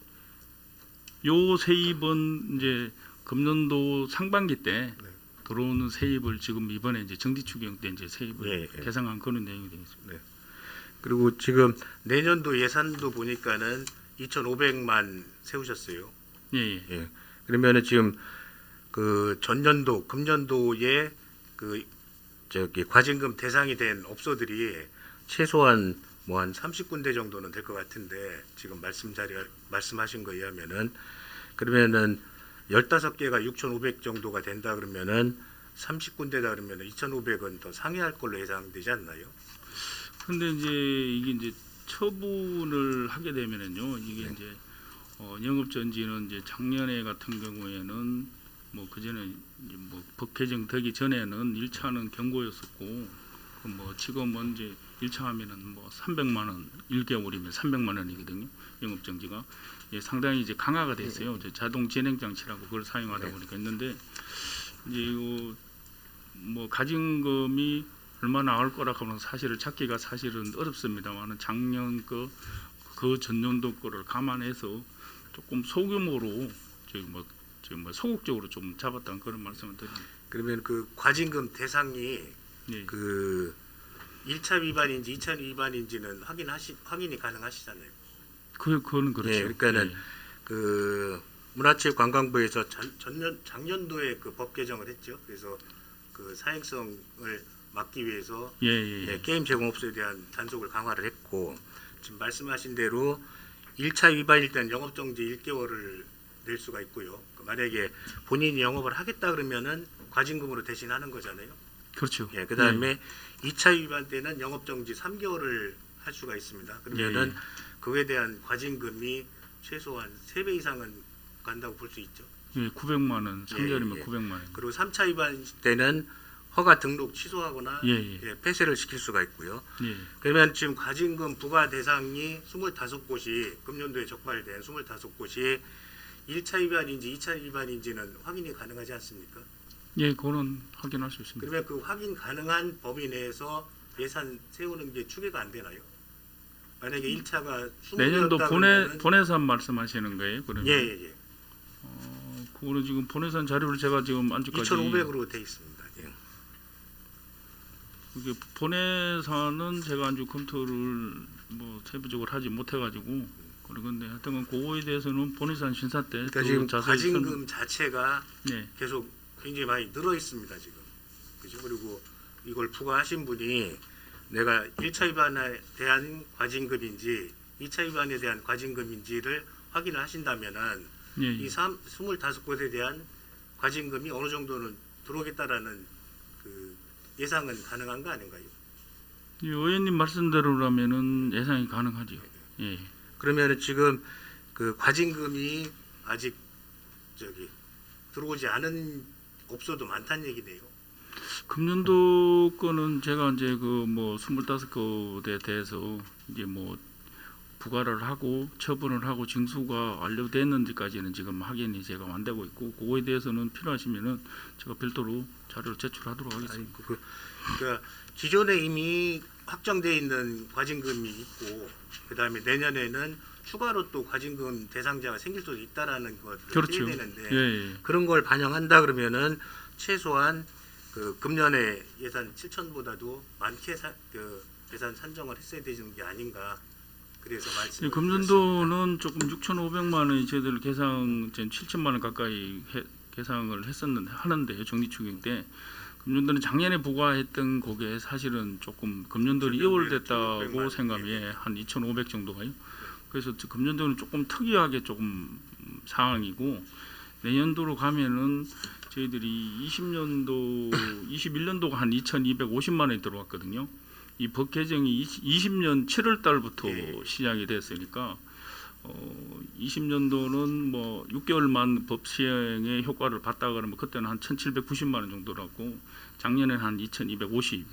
요 세입은 이제 금년도 상반기 때 네. 들어오는 세입을 지금 이번에 이제 정지 추경 때 이제 세입을 예. 계상한 그런 내용이 되겠습니다. 그리고 지금 내년도 예산도 보니까는 2,500만 세우셨어요. 예. 예. 그러면은 지금 그 전년도 금년도에 그 저기 과징금 대상이 된 업소들이 최소한 뭐 한 30군데 정도는 될 것 같은데 지금 말씀하신 거에 의하면은 그러면은 15개가 6,500 정도가 된다 그러면은 30군데다 그러면은 2,500은 더 상회할 걸로 예상되지 않나요? 근데 이제 이게 이제 처분을 하게 되면은요, 이게 네. 이제 영업 전지는 이제 작년에 같은 경우에는 뭐 그전에 이제 뭐 법 개정되기 전에는 1차는 경고였었고, 뭐 지금은 이제 1차 하면은 뭐 300만 원 1개월이면 300만 원이거든요. 영업 정지가 상당히 이제 강화가 됐어요. 이제 자동 진행 장치라고 그걸 사용하다 보니까 있는데 이제 이거 뭐 가징금이 얼마 나올 거라 하면 사실을 찾기가 사실은 어렵습니다만은 작년 그 전년도 거를 감안해서 조금 소규모로 저희 뭐 소극적으로 좀 잡았다는 그런 말씀을 드립니다. 그러면 그 과징금 대상이 예. 그 1차 위반인지 2차 위반인지는 확인이 가능하시잖아요. 그거는 그렇죠. 예, 그러니까는 예. 그 문화체육관광부에서 작년도에 그 법 개정을 했죠. 그래서 그 사행성을 막기 위해서 예. 게임 제공업소에 대한 단속을 강화를 했고 지금 말씀하신 대로 1차 위반일 때는 영업정지 1개월을 낼 수가 있고요. 만약에 본인이 영업을 하겠다 그러면은 과징금으로 대신하는 거잖아요. 그렇죠. 예, 그다음에 2차 위반 때는 영업정지 3개월을 할 수가 있습니다. 그러면은 예. 그에 대한 과징금이 최소한 3배 이상은 간다고 볼 수 있죠. 예, 900만 원, 3개월이면 예. 900만 원. 그리고 3차 위반 때는 허가 등록 취소하거나 예. 폐쇄를 시킬 수가 있고요. 예. 그러면 지금 과징금 부과 대상이 25곳이 금년도에 적발된 25곳이 1차 위반인지 2차 위반인지는 확인이 가능하지 않습니까? 예, 그거는 확인할 수 있습니다. 그러면 그 확인 가능한 범위 내에서 예산 세우는 게 추계가 안 되나요? 만약에 1차가 20개였다 내년도 그러면은 본예산 말씀하시는 거예요? 그러면 예. 그거는 지금 본예산 자료를 제가 지금 안주까지 2,500으로 돼 있습니다. 예. 이게 본예산은 제가 안주 검토를 뭐 세부적으로 하지 못해가지고 그런데 하여튼 그거에 대해서는 본예산 심사 때 그러니까 또 지금 자세히 과징금 자체가 예. 계속 굉장히 많이 늘어 있습니다 지금. 그죠? 그리고 이걸 부과하신 분이 내가 1차 위반에 대한 과징금인지 2차 위반에 대한 과징금인지를 확인을 하신다면은 예. 이 25곳에 대한 과징금이 어느 정도는 들어오겠다라는 그 예상은 가능한 거 아닌가요? 이 의원님 말씀대로라면은 예상이 가능하죠. 예. 그러면은 지금 그 과징금이 아직 들어오지 않은 업소도 많다는 얘기네요. 금년도 거는 제가 이제 그 뭐 25곳에 대해서 이제 뭐 부과를 하고 처분을 하고 징수가 완료됐는지까지는 지금 확인이 제가 안 되고 있고 그거에 대해서는 필요하시면은 제가 별도로 자료를 제출하도록 하겠습니다. 그러니까 기존에 이미 확정되어 있는 과징금이 있고 그다음에 내년에는 추가로 또 과징금 대상자가 생길 수도 있다라는 것을 그렇죠. 해야 되는데 예. 그런 걸 반영한다 그러면은 최소한 그 금년에 예산 7천보다도 많게 예산 산정을 했어야 되는 게 아닌가 그래서 말씀을 금년도는 조금 6,500만 원이 저희들 계산 7천만 원 가까이 계상을 하는데 정리추경 때 금년도는 작년에 부과했던 곡에 사실은 조금 금년도는 2월 됐다고 생각해 한 2,500 정도가요. 그래서 금년도는 조금 특이하게 조금 상황이고 내년도로 가면은 저희들이 21년도가 한 2,250만 원이 들어왔거든요. 이 법 개정이 20년 7월 달부터 시작이 됐으니까 20년도는 뭐 6개월만 법 시행의 효과를 봤다 그러면 그때는 한 1,790만 원 정도라고 작년에는 한 2,250.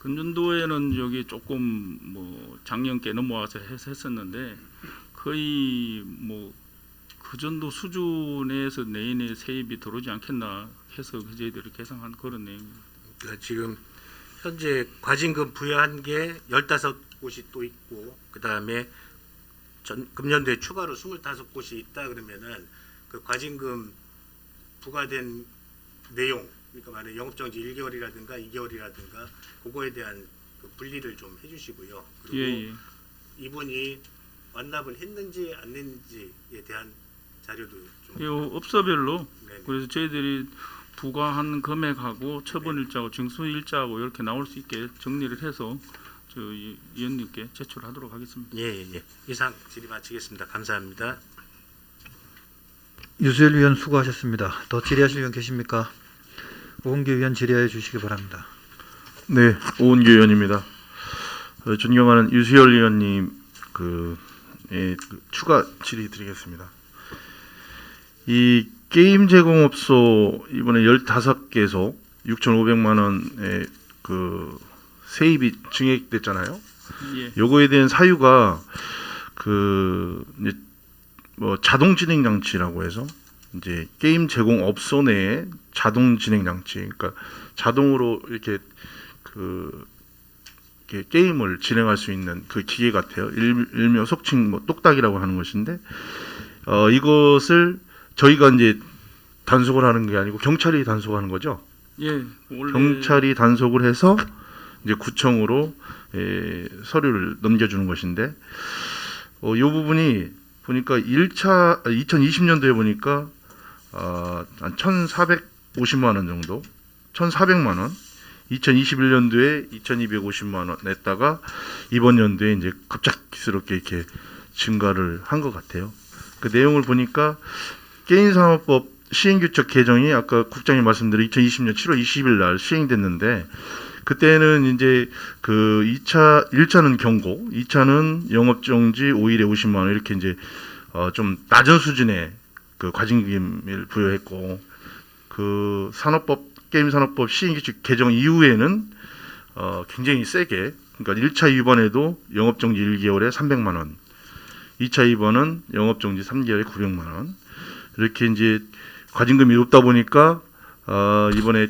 금년도에는 여기 조금 뭐 작년께 넘어와서 했었는데 거의 뭐 그 정도 수준에서 내년에 세입이 들어오지 않겠나 해서 저희들이 계산한 그런 내용입니다. 그러니까 지금 현재 과징금 부여한 게 15곳이 또 있고 그다음에 금년도에 추가로 25곳이 있다 그러면은 그 과징금 부과된 내용 그러니까 만약 영업정지 1개월이라든가 2개월이라든가 그거에 대한 그 분리를 좀 해주시고요. 그리고 이분이 완납을 했는지 안 했는지에 대한 자료도 좀. 이 업소별로 네. 그래서 저희들이 부과한 금액하고 처분 일자하고 징수 일자하고 이렇게 나올 수 있게 정리를 해서 저희 위원님께 제출하도록 하겠습니다. 예. 이상 질의 마치겠습니다. 감사합니다. 유수열 위원 수고하셨습니다. 더 질의하실 위원 계십니까? 오은규 위원 질의하여 주시기 바랍니다. 네, 오은규 의원입니다. 존경하는 유수열 의원님 추가 질의 드리겠습니다. 이 게임 제공업소 이번에 15개소 6,500만 원의 세입이 증액됐잖아요. 예. 요거에 대한 사유가 이제 자동 진행 장치라고 해서 이제 게임 제공업소 내에 자동 진행 장치, 그러니까 자동으로 이렇게 이렇게 게임을 진행할 수 있는 그 기계 같아요. 일명 속칭 똑딱이라고 하는 것인데 이것을 저희가 이제 단속을 하는 게 아니고 경찰이 단속하는 거죠. 예. 원래 경찰이 단속을 해서 이제 구청으로 서류를 넘겨주는 것인데 이 부분이 보니까 2020년도에 보니까 한 1,450만 원 정도, 1,400만 원, 2021년도에 2,250만 원 냈다가 이번 연도에 이제 갑작스럽게 이렇게 증가를 한 것 같아요. 그 내용을 보니까 게임산업법 시행규칙 개정이 아까 국장님 말씀드린 2020년 7월 20일 날 시행됐는데 그때는 이제 1차는 경고, 2차는 영업정지 5일에 50만 원 이렇게 이제 좀 낮은 수준의 과징금을 부여했고 게임산업법 시행규칙 개정 이후에는 굉장히 세게, 그러니까 1차 위반에도 영업정지 1개월에 300만 원, 2차 위반은 영업정지 3개월에 900만 원 이렇게 이제 과징금이 높다 보니까 이번에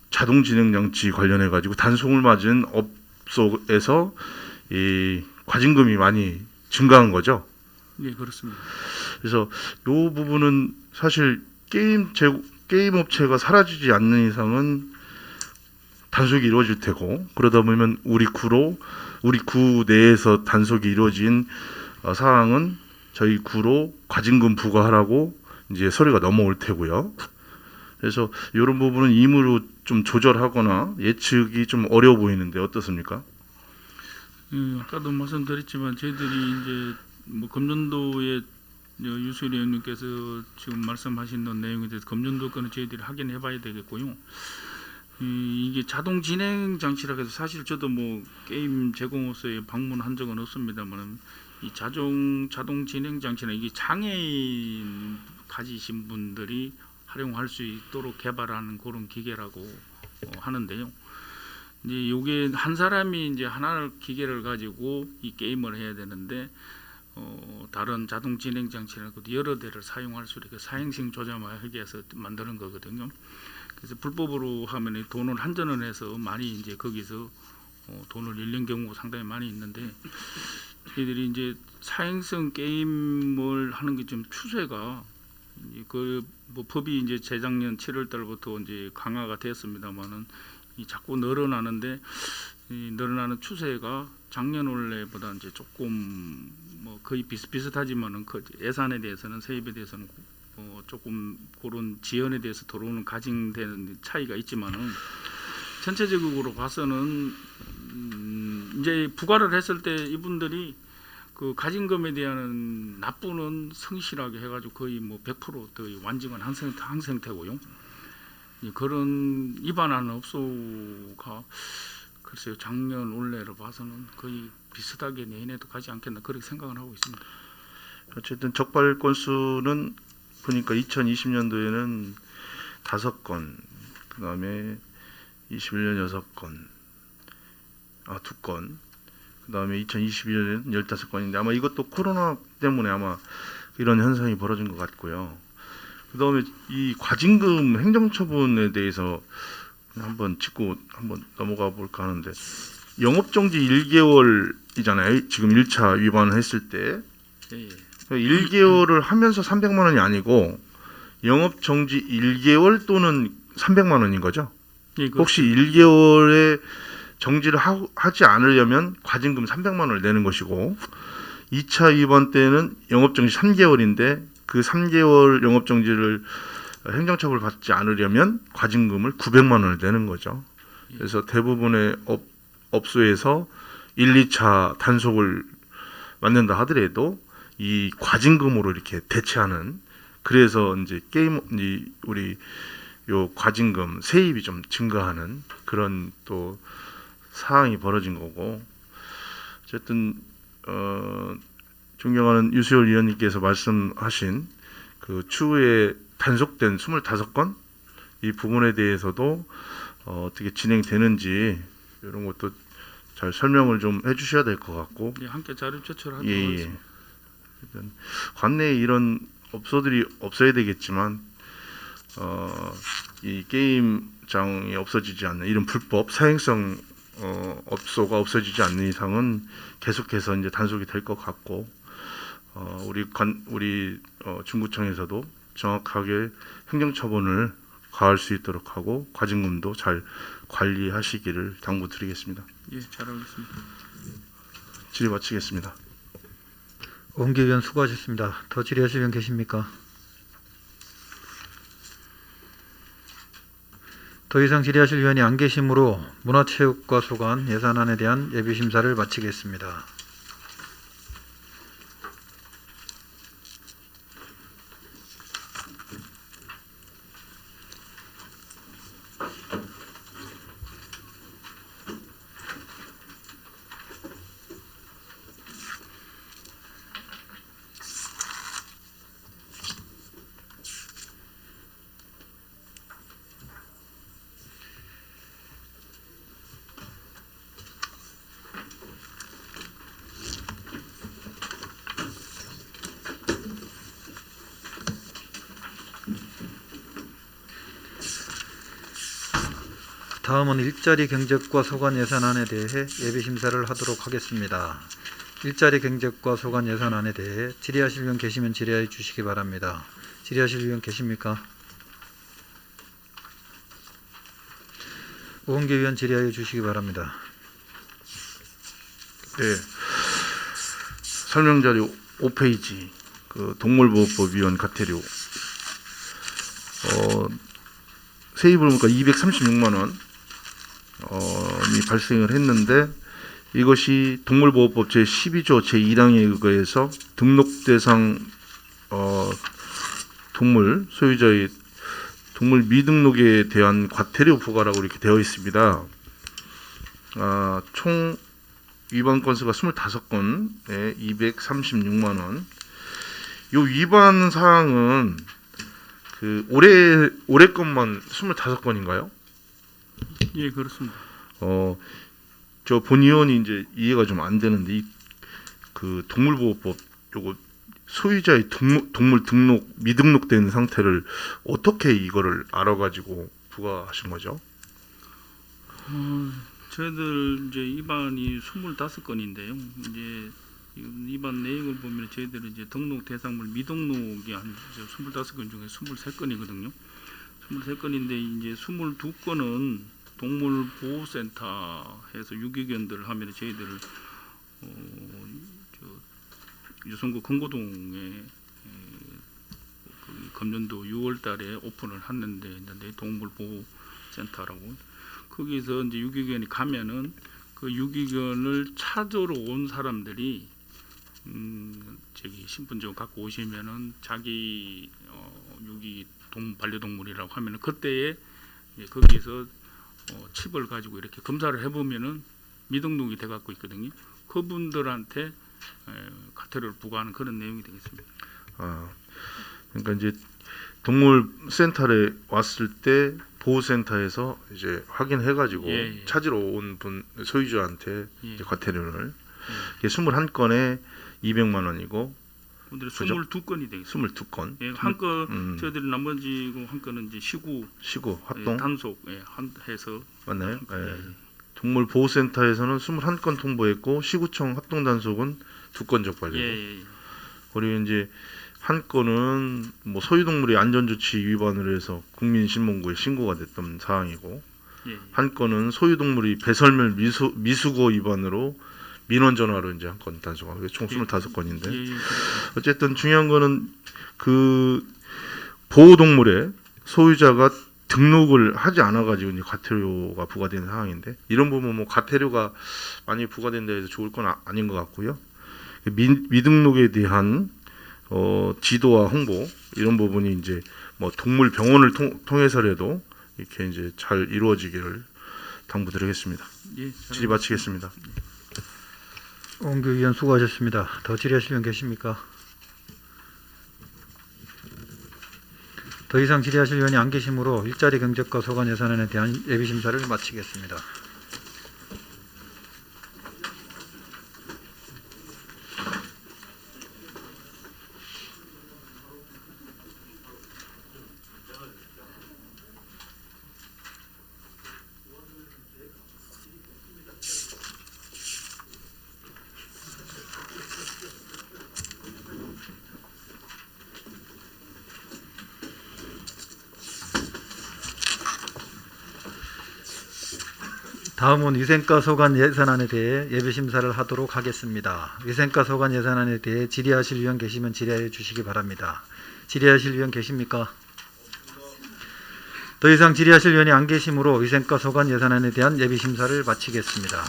자동 진행 장치 관련해 가지고 단속을 맞은 업소에서 이 과징금이 많이 증가한 거죠. 예, 그렇습니다. 그래서 이 부분은 사실 게임 업체가 사라지지 않는 이상은 단속이 이루어질 테고 그러다 보면 우리 구 내에서 단속이 이루어진 사항은 저희 구로 과징금 부과하라고 이제 서류가 넘어올 테고요. 그래서 이런 부분은 임의로 좀 조절하거나 예측이 좀 어려워 보이는데 어떻습니까? 아까도 말씀드렸지만 저희들이 이제 금년도에 유수일 의원님께서 지금 말씀하신 내용에 대해서 금년도 거는 저희들이 확인해 봐야 되겠고요. 이게 자동 진행 장치라 해서 사실 저도 게임 제공업소에 방문한 적은 없습니다만 이 자동 진행 장치는 이게 장애인 가지신 분들이 활용할 수 있도록 개발하는 그런 기계라고 하는데요. 이제 요게 한 사람이 이제 하나 기계를 가지고 이 게임을 해야 되는데 다른 자동 진행 장치는 여러 대를 사용할 수 있게 사행성 조작하기 위해서 만드는 거거든요. 그래서 불법으로 하면 돈을 한전을 해서 많이 이제 거기서 돈을 잃는 경우가 상당히 많이 있는데 저희들이 이제 사행성 게임을 하는 게 좀 추세가 법이 이제 재작년 7월 달부터 이제 강화가 됐습니다만은 자꾸 늘어나는데 이 늘어나는 추세가 작년 원래보다 이제 조금 거의 비슷비슷하지만은 예산에 대해서는 세입에 대해서는 조금 그런 지연에 대해서 들어오는 가징되는 차이가 있지만은 전체적으로 봐서는 이제 부과를 했을 때 이분들이 가징금에 대한 납부는 성실하게 해가지고 거의 100% 완전한 한 상태고요. 그런 위반하는 업소가 글쎄요 작년 올해로 봐서는 거의 비슷하게 내년에도 가지 않겠나 그렇게 생각을 하고 있습니다. 어쨌든 적발 건수는 보니까 2020년도에는 5건, 그 다음에 21년 6건, 2건, 그 다음에 2021년에는 15건인데 아마 이것도 코로나 때문에 아마 이런 현상이 벌어진 것 같고요. 그 다음에 이 과징금 행정처분에 대해서 한번 짚고 한번 넘어가 볼까 하는데 영업정지 1개월이잖아요. 지금 1차 위반을 했을 때. 예. 1개월을 하면서 300만 원이 아니고 영업정지 1개월 또는 300만 원인 거죠? 예, 혹시 1개월에 정지를 하지 않으려면 과징금 300만 원을 내는 것이고 2차 위반 때는 영업정지 3개월인데 그 3개월 영업 정지를 행정처벌 받지 않으려면 과징금을 900만 원을 내는 거죠. 그래서 대부분의 업소에서 1, 2차 단속을 맞는다 하더라도 이 과징금으로 이렇게 대체하는, 그래서 이제 우리 요 과징금 세입이 좀 증가하는 그런 또 사항이 벌어진 거고, 어쨌든 존경하는 유수열 위원님께서 말씀하신 그 추후에 단속된 25건 이 부분에 대해서도 어떻게 진행되는지 이런 것도 잘 설명을 좀 해주셔야 될 것 같고. 예, 함께 자료 제출하도록 예. 하겠습니다. 일단 관내에 이런 업소들이 없어야 되겠지만 이 게임장이 없어지지 않는 이런 불법 사행성 업소가 없어지지 않는 이상은 계속해서 이제 단속이 될 것 같고, 우리 중구청에서도 정확하게 행정처분을 가할 수 있도록 하고 과징금도 잘 관리하시기를 당부드리겠습니다. 예, 잘하겠습니다. 질의 마치겠습니다. 오은기 의원 수고하셨습니다. 더 질의하실 분 계십니까? 더 이상 질의하실 위원이 안 계시므로 문화체육과 소관 예산안에 대한 예비심사를 마치겠습니다. 다음은 일자리 경제과 소관 예산안에 대해 예비심사를 하도록 하겠습니다. 일자리 경제과 소관 예산안에 대해 질의하실 위원 계시면 질의해 주시기 바랍니다. 질의하실 위원 계십니까? 오은기 의원 질의하여 주시기 바랍니다. 네. 설명자료 5페이지 그 동물보호법 위원 과태료 세입을 보니까 236만 원이 발생을 했는데, 이것이 동물보호법 제12조 제1항에 의거해서 등록 대상 동물 소유자의 동물 미등록에 대한 과태료 부과라고 이렇게 되어 있습니다. 총 위반 건수가 25건에 236만 원. 이 위반 사항은 그 올해 것만 25건인가요? 예, 그렇습니다. 저 본 의원이 이제 이해가 좀 안 되는데, 그 동물보호법 요거 소유자의 동물 등록 미등록된 상태를 어떻게 이거를 알아가지고 부과하신 거죠? 저희들 이제 위반이 25건인데요. 이제 위반 내역을 보면 저희들은 이제 등록 대상물 미등록이 한 25건 중에 23건이거든요. 23건인데 이제 22건은 동물보호센터에서 유기견들 하면 저희들 유성구 금고동에 금년도 6월달에 오픈을 했는데 동물보호센터라고, 거기서 이제 유기견이 가면은 그 유기견을 찾으러 온 사람들이 저기 신분증 갖고 오시면은 자기 반려동물이라고 하면은 그때에 거기서 칩을 가지고 이렇게 검사를 해보면은 미등록이 돼 갖고 있거든요. 그분들한테 과태료를 부과하는 그런 내용이 되겠습니다. 그러니까 이제 동물센터에 왔을 때 보호센터에서 이제 확인해가지고 예. 찾으러 온 분 소유주한테 예. 이제 과태료를 21건에 200만 원이고, 오늘 그죠? 22건이 되겠습니다. 22건. 예, 한 건 저희들이 나머지 한 건은 이제 시구 합동 단속 해서 맞나요? 예. 예. 동물보호센터에서는 21건 통보했고, 시구청 합동 단속은 2건 적발되고, 예. 그리고 이제 한 건은 뭐 소유동물의 안전조치 위반으로 해서 국민신문고에 신고가 됐던 사항이고, 예. 한 건은 소유동물이 배설물 미수거 위반으로 민원 전화로 이제 한 건 단속하고 총 25건인데 예, 예. 어쨌든 중요한 거는 그 보호동물의 소유자가 등록을 하지 않아 가지고 이제 과태료가 부과되는 상황인데 이런 부분 뭐 과태료가 많이 부과된다 해서 좋을 건 아닌 것 같고요. 미등록에 대한 지도와 홍보 이런 부분이 이제 뭐 동물 병원을 통해서라도 이렇게 이제 잘 이루어지기를 당부드리겠습니다. 예, 질의 마치겠습니다. 원규 의원 수고하셨습니다. 더 질의하실 분 계십니까? 더 이상 질의하실 의원이 안 계시므로 일자리 경제과 소관 예산안에 대한 예비 심사를 마치겠습니다. 다음은 위생과 소관 예산안에 대해 예비 심사를 하도록 하겠습니다. 위생과 소관 예산안에 대해 질의하실 의원 계시면 질의해 주시기 바랍니다. 질의하실 의원 계십니까? 더 이상 질의하실 의원이 안 계시므로 위생과 소관 예산안에 대한 예비 심사를 마치겠습니다.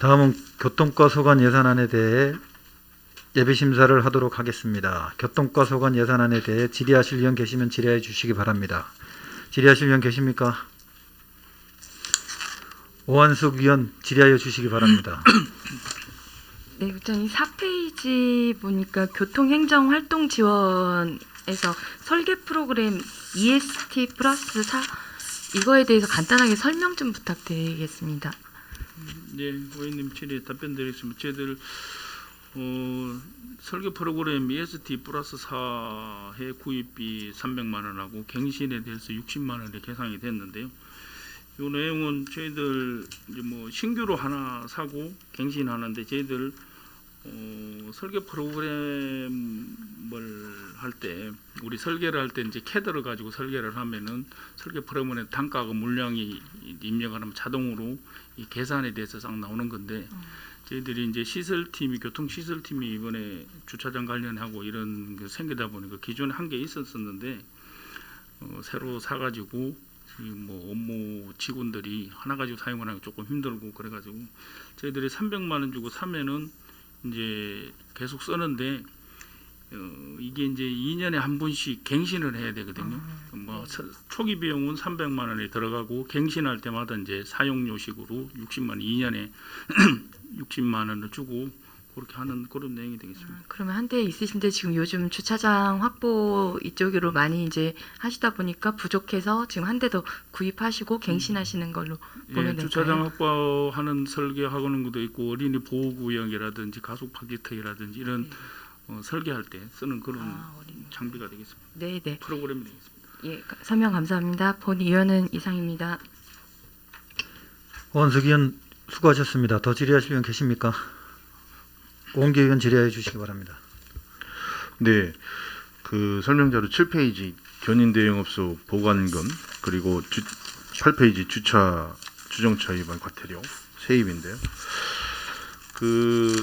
다음은 교통과 소관 예산안에 대해 예비 심사를 하도록 하겠습니다. 교통과 소관 예산안에 대해 질의하실 의원 계시면 질의해 주시기 바랍니다. 질의하실 의원 계십니까? 오한숙 의원 질의하여 주시기 바랍니다. 네, 국장님 4페이지 보니까 교통행정활동 지원에서 설계 프로그램 EST 플러스 4 이거에 대해서 간단하게 설명 좀 부탁드리겠습니다. 네, 의원님 질의 답변드리겠습니다. 저희들 설계 프로그램 EST 플러스 4해 구입비 300만 원하고 갱신에 대해서 60만 원이 계상이 됐는데요. 이 내용은 저희들 이제 뭐 신규로 하나 사고 갱신하는데 저희들 설계 프로그램을 할 때 우리 설계를 할 때 이제 캐드를 가지고 설계를 하면은 설계 프로그램의 단가가 물량이 입력을 하면 자동으로 이 계산에 대해서 싹 나오는 건데 저희들이 이제 시설팀이 교통 시설팀이 이번에 주차장 관련하고 이런 게 생기다 보니까 기존에 한 개 있었었는데 새로 사가지고 뭐 업무 직원들이 하나 가지고 사용을 하기 조금 힘들고 그래가지고 저희들이 300만 원 주고 사면은 이제 계속 쓰는데 이게 이제 2년에 한 번씩 갱신을 해야 되거든요. 뭐 초기 비용은 300만 원이 들어가고 갱신할 때마다 이제 사용료식으로 60만 원 2년에 60만 원을 주고 그렇게 하는 그런 내용이 되겠습니다. 그러면 한 대 있으신데 지금 요즘 주차장 확보 이쪽으로 많이 이제 하시다 보니까 부족해서 지금 한 대 더 구입하시고 갱신하시는 걸로 보면 될까요? 주차장 확보하는 설계하는 것도 있고 어린이 보호구역이라든지 가속 파기턱이라든지 이런 설계할 때 쓰는 그런 장비가 되겠습니다. 네, 네. 프로그램이 되겠습니다. 예, 설명 감사합니다. 본 의원은 이상입니다. 오한숙 의원 수고하셨습니다. 더 질의하실 의원 계십니까? 오은기 의원 질의해 주시기 바랍니다. 네, 그 설명자료 7페이지 견인 대행업소 보관금 그리고 8페이지 주정차 위반 과태료 세입인데요. 그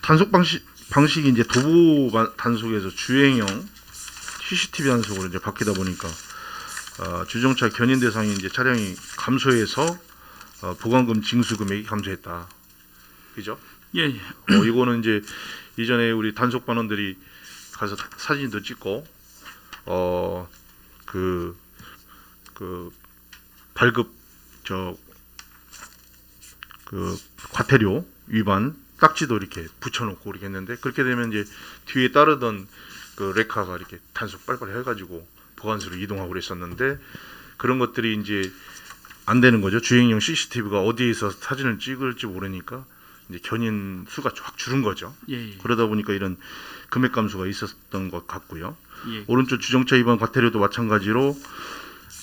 단속 방식이 이제 도보 단속에서 주행형 CCTV 단속으로 이제 바뀌다 보니까 주정차 견인 대상이 이제 차량이 감소해서 보관금 징수 금액이 감소했다. 그죠? 예, 예. 이거는 이제 이전에 우리 단속 반원들이 가서 사진도 찍고 그 발급 그 과태료 위반 딱지도 이렇게 붙여놓고 이렇게 했는데 그렇게 되면 이제 뒤에 따르던 그 레카가 이렇게 단속 빨리빨리 해가지고 보관소로 이동하고 그랬었는데 그런 것들이 이제 안 되는 거죠. 주행용 CCTV가 어디에서 사진을 찍을지 모르니까 이제 견인 수가 확 줄은 거죠. 예. 그러다 보니까 이런 금액 감소가 있었던 것 같고요. 예. 오른쪽 주정차 위반 과태료도 마찬가지로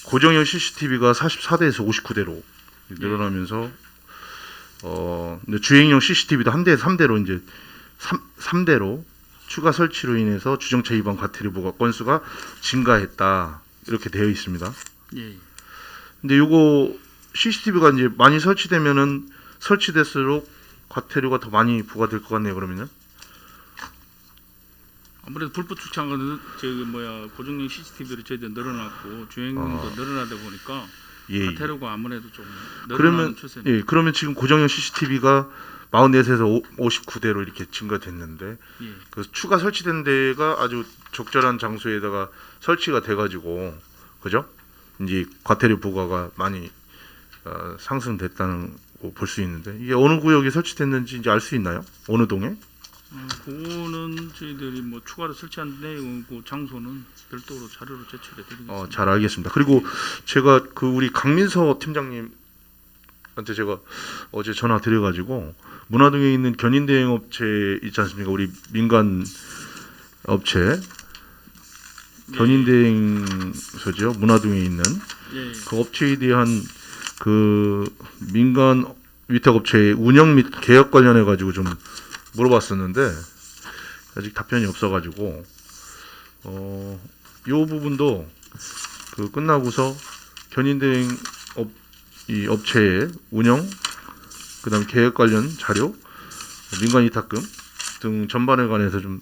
고정형 CCTV가 44대에서 59대로 늘어나면서 근데 주행용 CCTV도 한 대에서 3대로 이제 3대로 추가 설치로 인해서 주정차 위반 과태료 부과 건수가 증가했다 이렇게 되어 있습니다. 예. 근데 요거 CCTV가 이제 많이 설치되면은 설치될수록 과태료가 더 많이 부과될 것 같네요. 그러면은 아무래도 불법 주차가 고정용 CCTV로 저희도 늘어났고 주행도 늘어나다 보니까 예. 과태료가 아무래도 좀 그러면 늘어나는 추세입니다. 예, 그러면 지금 고정형 CCTV가 44에서 59대로 이렇게 증가됐는데 예. 그 추가 설치된 데가 아주 적절한 장소에다가 설치가 돼가지고 그죠? 이제 과태료 부과가 많이 상승됐다는 거 볼 수 있는데 이게 어느 구역에 설치됐는지 이제 알 수 있나요? 어느 동에? 그거는 저희들이 뭐 추가로 설치한 내용, 장소는 별도로 자료로 제출해 드리겠습니다. 잘 알겠습니다. 그리고 제가 그 우리 강민서 팀장님한테 제가 어제 전화 드려가지고 문화동에 있는 견인대행 업체 있지 않습니까? 우리 민간 업체 견인대행소죠. 문화동에 있는 예. 그 업체에 대한 그 민간 위탁업체의 운영 및 개혁 관련해 가지고 좀 물어봤었는데 아직 답변이 없어가지고 요 부분도 그 끝나고서 견인대행 이 업체의 운영 그다음 개혁 관련 자료 민간 위탁금 등 전반에 관해서 좀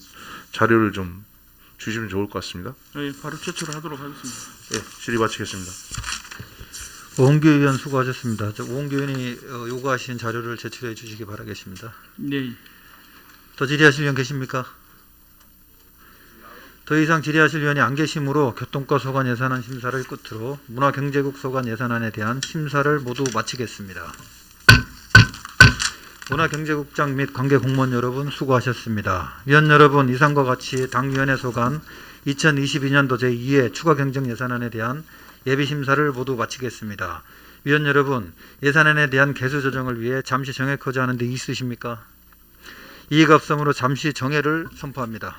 자료를 좀 주시면 좋을 것 같습니다. 예, 바로 제출하도록 하겠습니다. 예, 질의 마치겠습니다. 오홍규 의원 수고하셨습니다. 오홍규 의원이 요구하신 자료를 제출해 주시기 바라겠습니다. 네. 더 질의하실 의원 계십니까? 더 이상 질의하실 의원이 안 계시므로 교통과 소관 예산안 심사를 끝으로 문화경제국 소관 예산안에 대한 심사를 모두 마치겠습니다. 문화경제국장 및 관계 공무원 여러분 수고하셨습니다. 위원 여러분, 이상과 같이 당위원회 소관 2022년도 제2회 추가 경정 예산안에 대한 예비 심사를 모두 마치겠습니다. 위원 여러분, 예산안에 대한 개수 조정을 위해 잠시 정액하자 하는 데 있으십니까? 이의가 없으므로 잠시 정회를 선포합니다.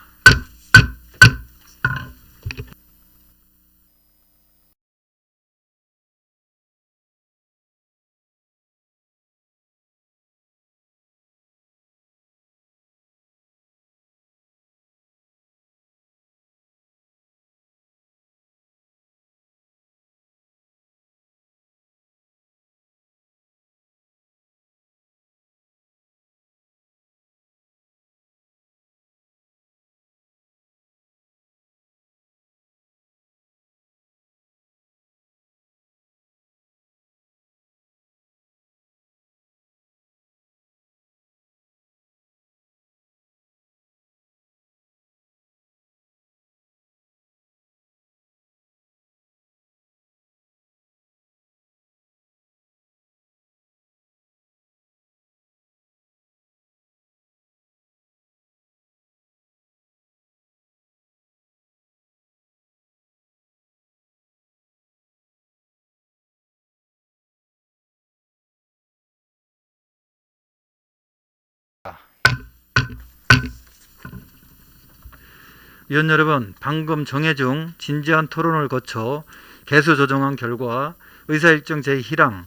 위원 여러분, 방금 정회 중 진지한 토론을 거쳐 개수 조정한 결과 의사일정 제1항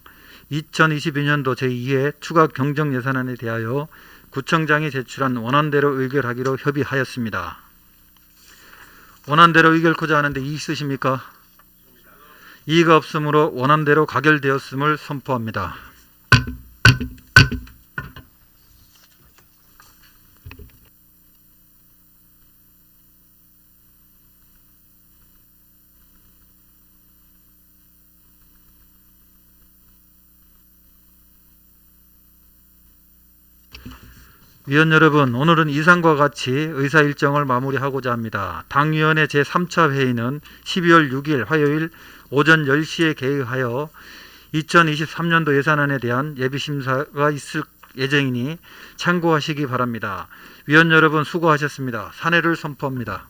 2022년도 제2회 추가 경정 예산안에 대하여 구청장이 제출한 원안대로 의결하기로 협의하였습니다. 원안대로 의결코자 하는데 이의 있으십니까? 이의가 없으므로 원안대로 가결되었음을 선포합니다. 위원 여러분, 오늘은 이상과 같이 의사 일정을 마무리하고자 합니다. 당위원회 제3차 회의는 12월 6일 화요일 오전 10시에 개의하여 2023년도 예산안에 대한 예비심사가 있을 예정이니 참고하시기 바랍니다. 위원 여러분 수고하셨습니다. 산회를 선포합니다.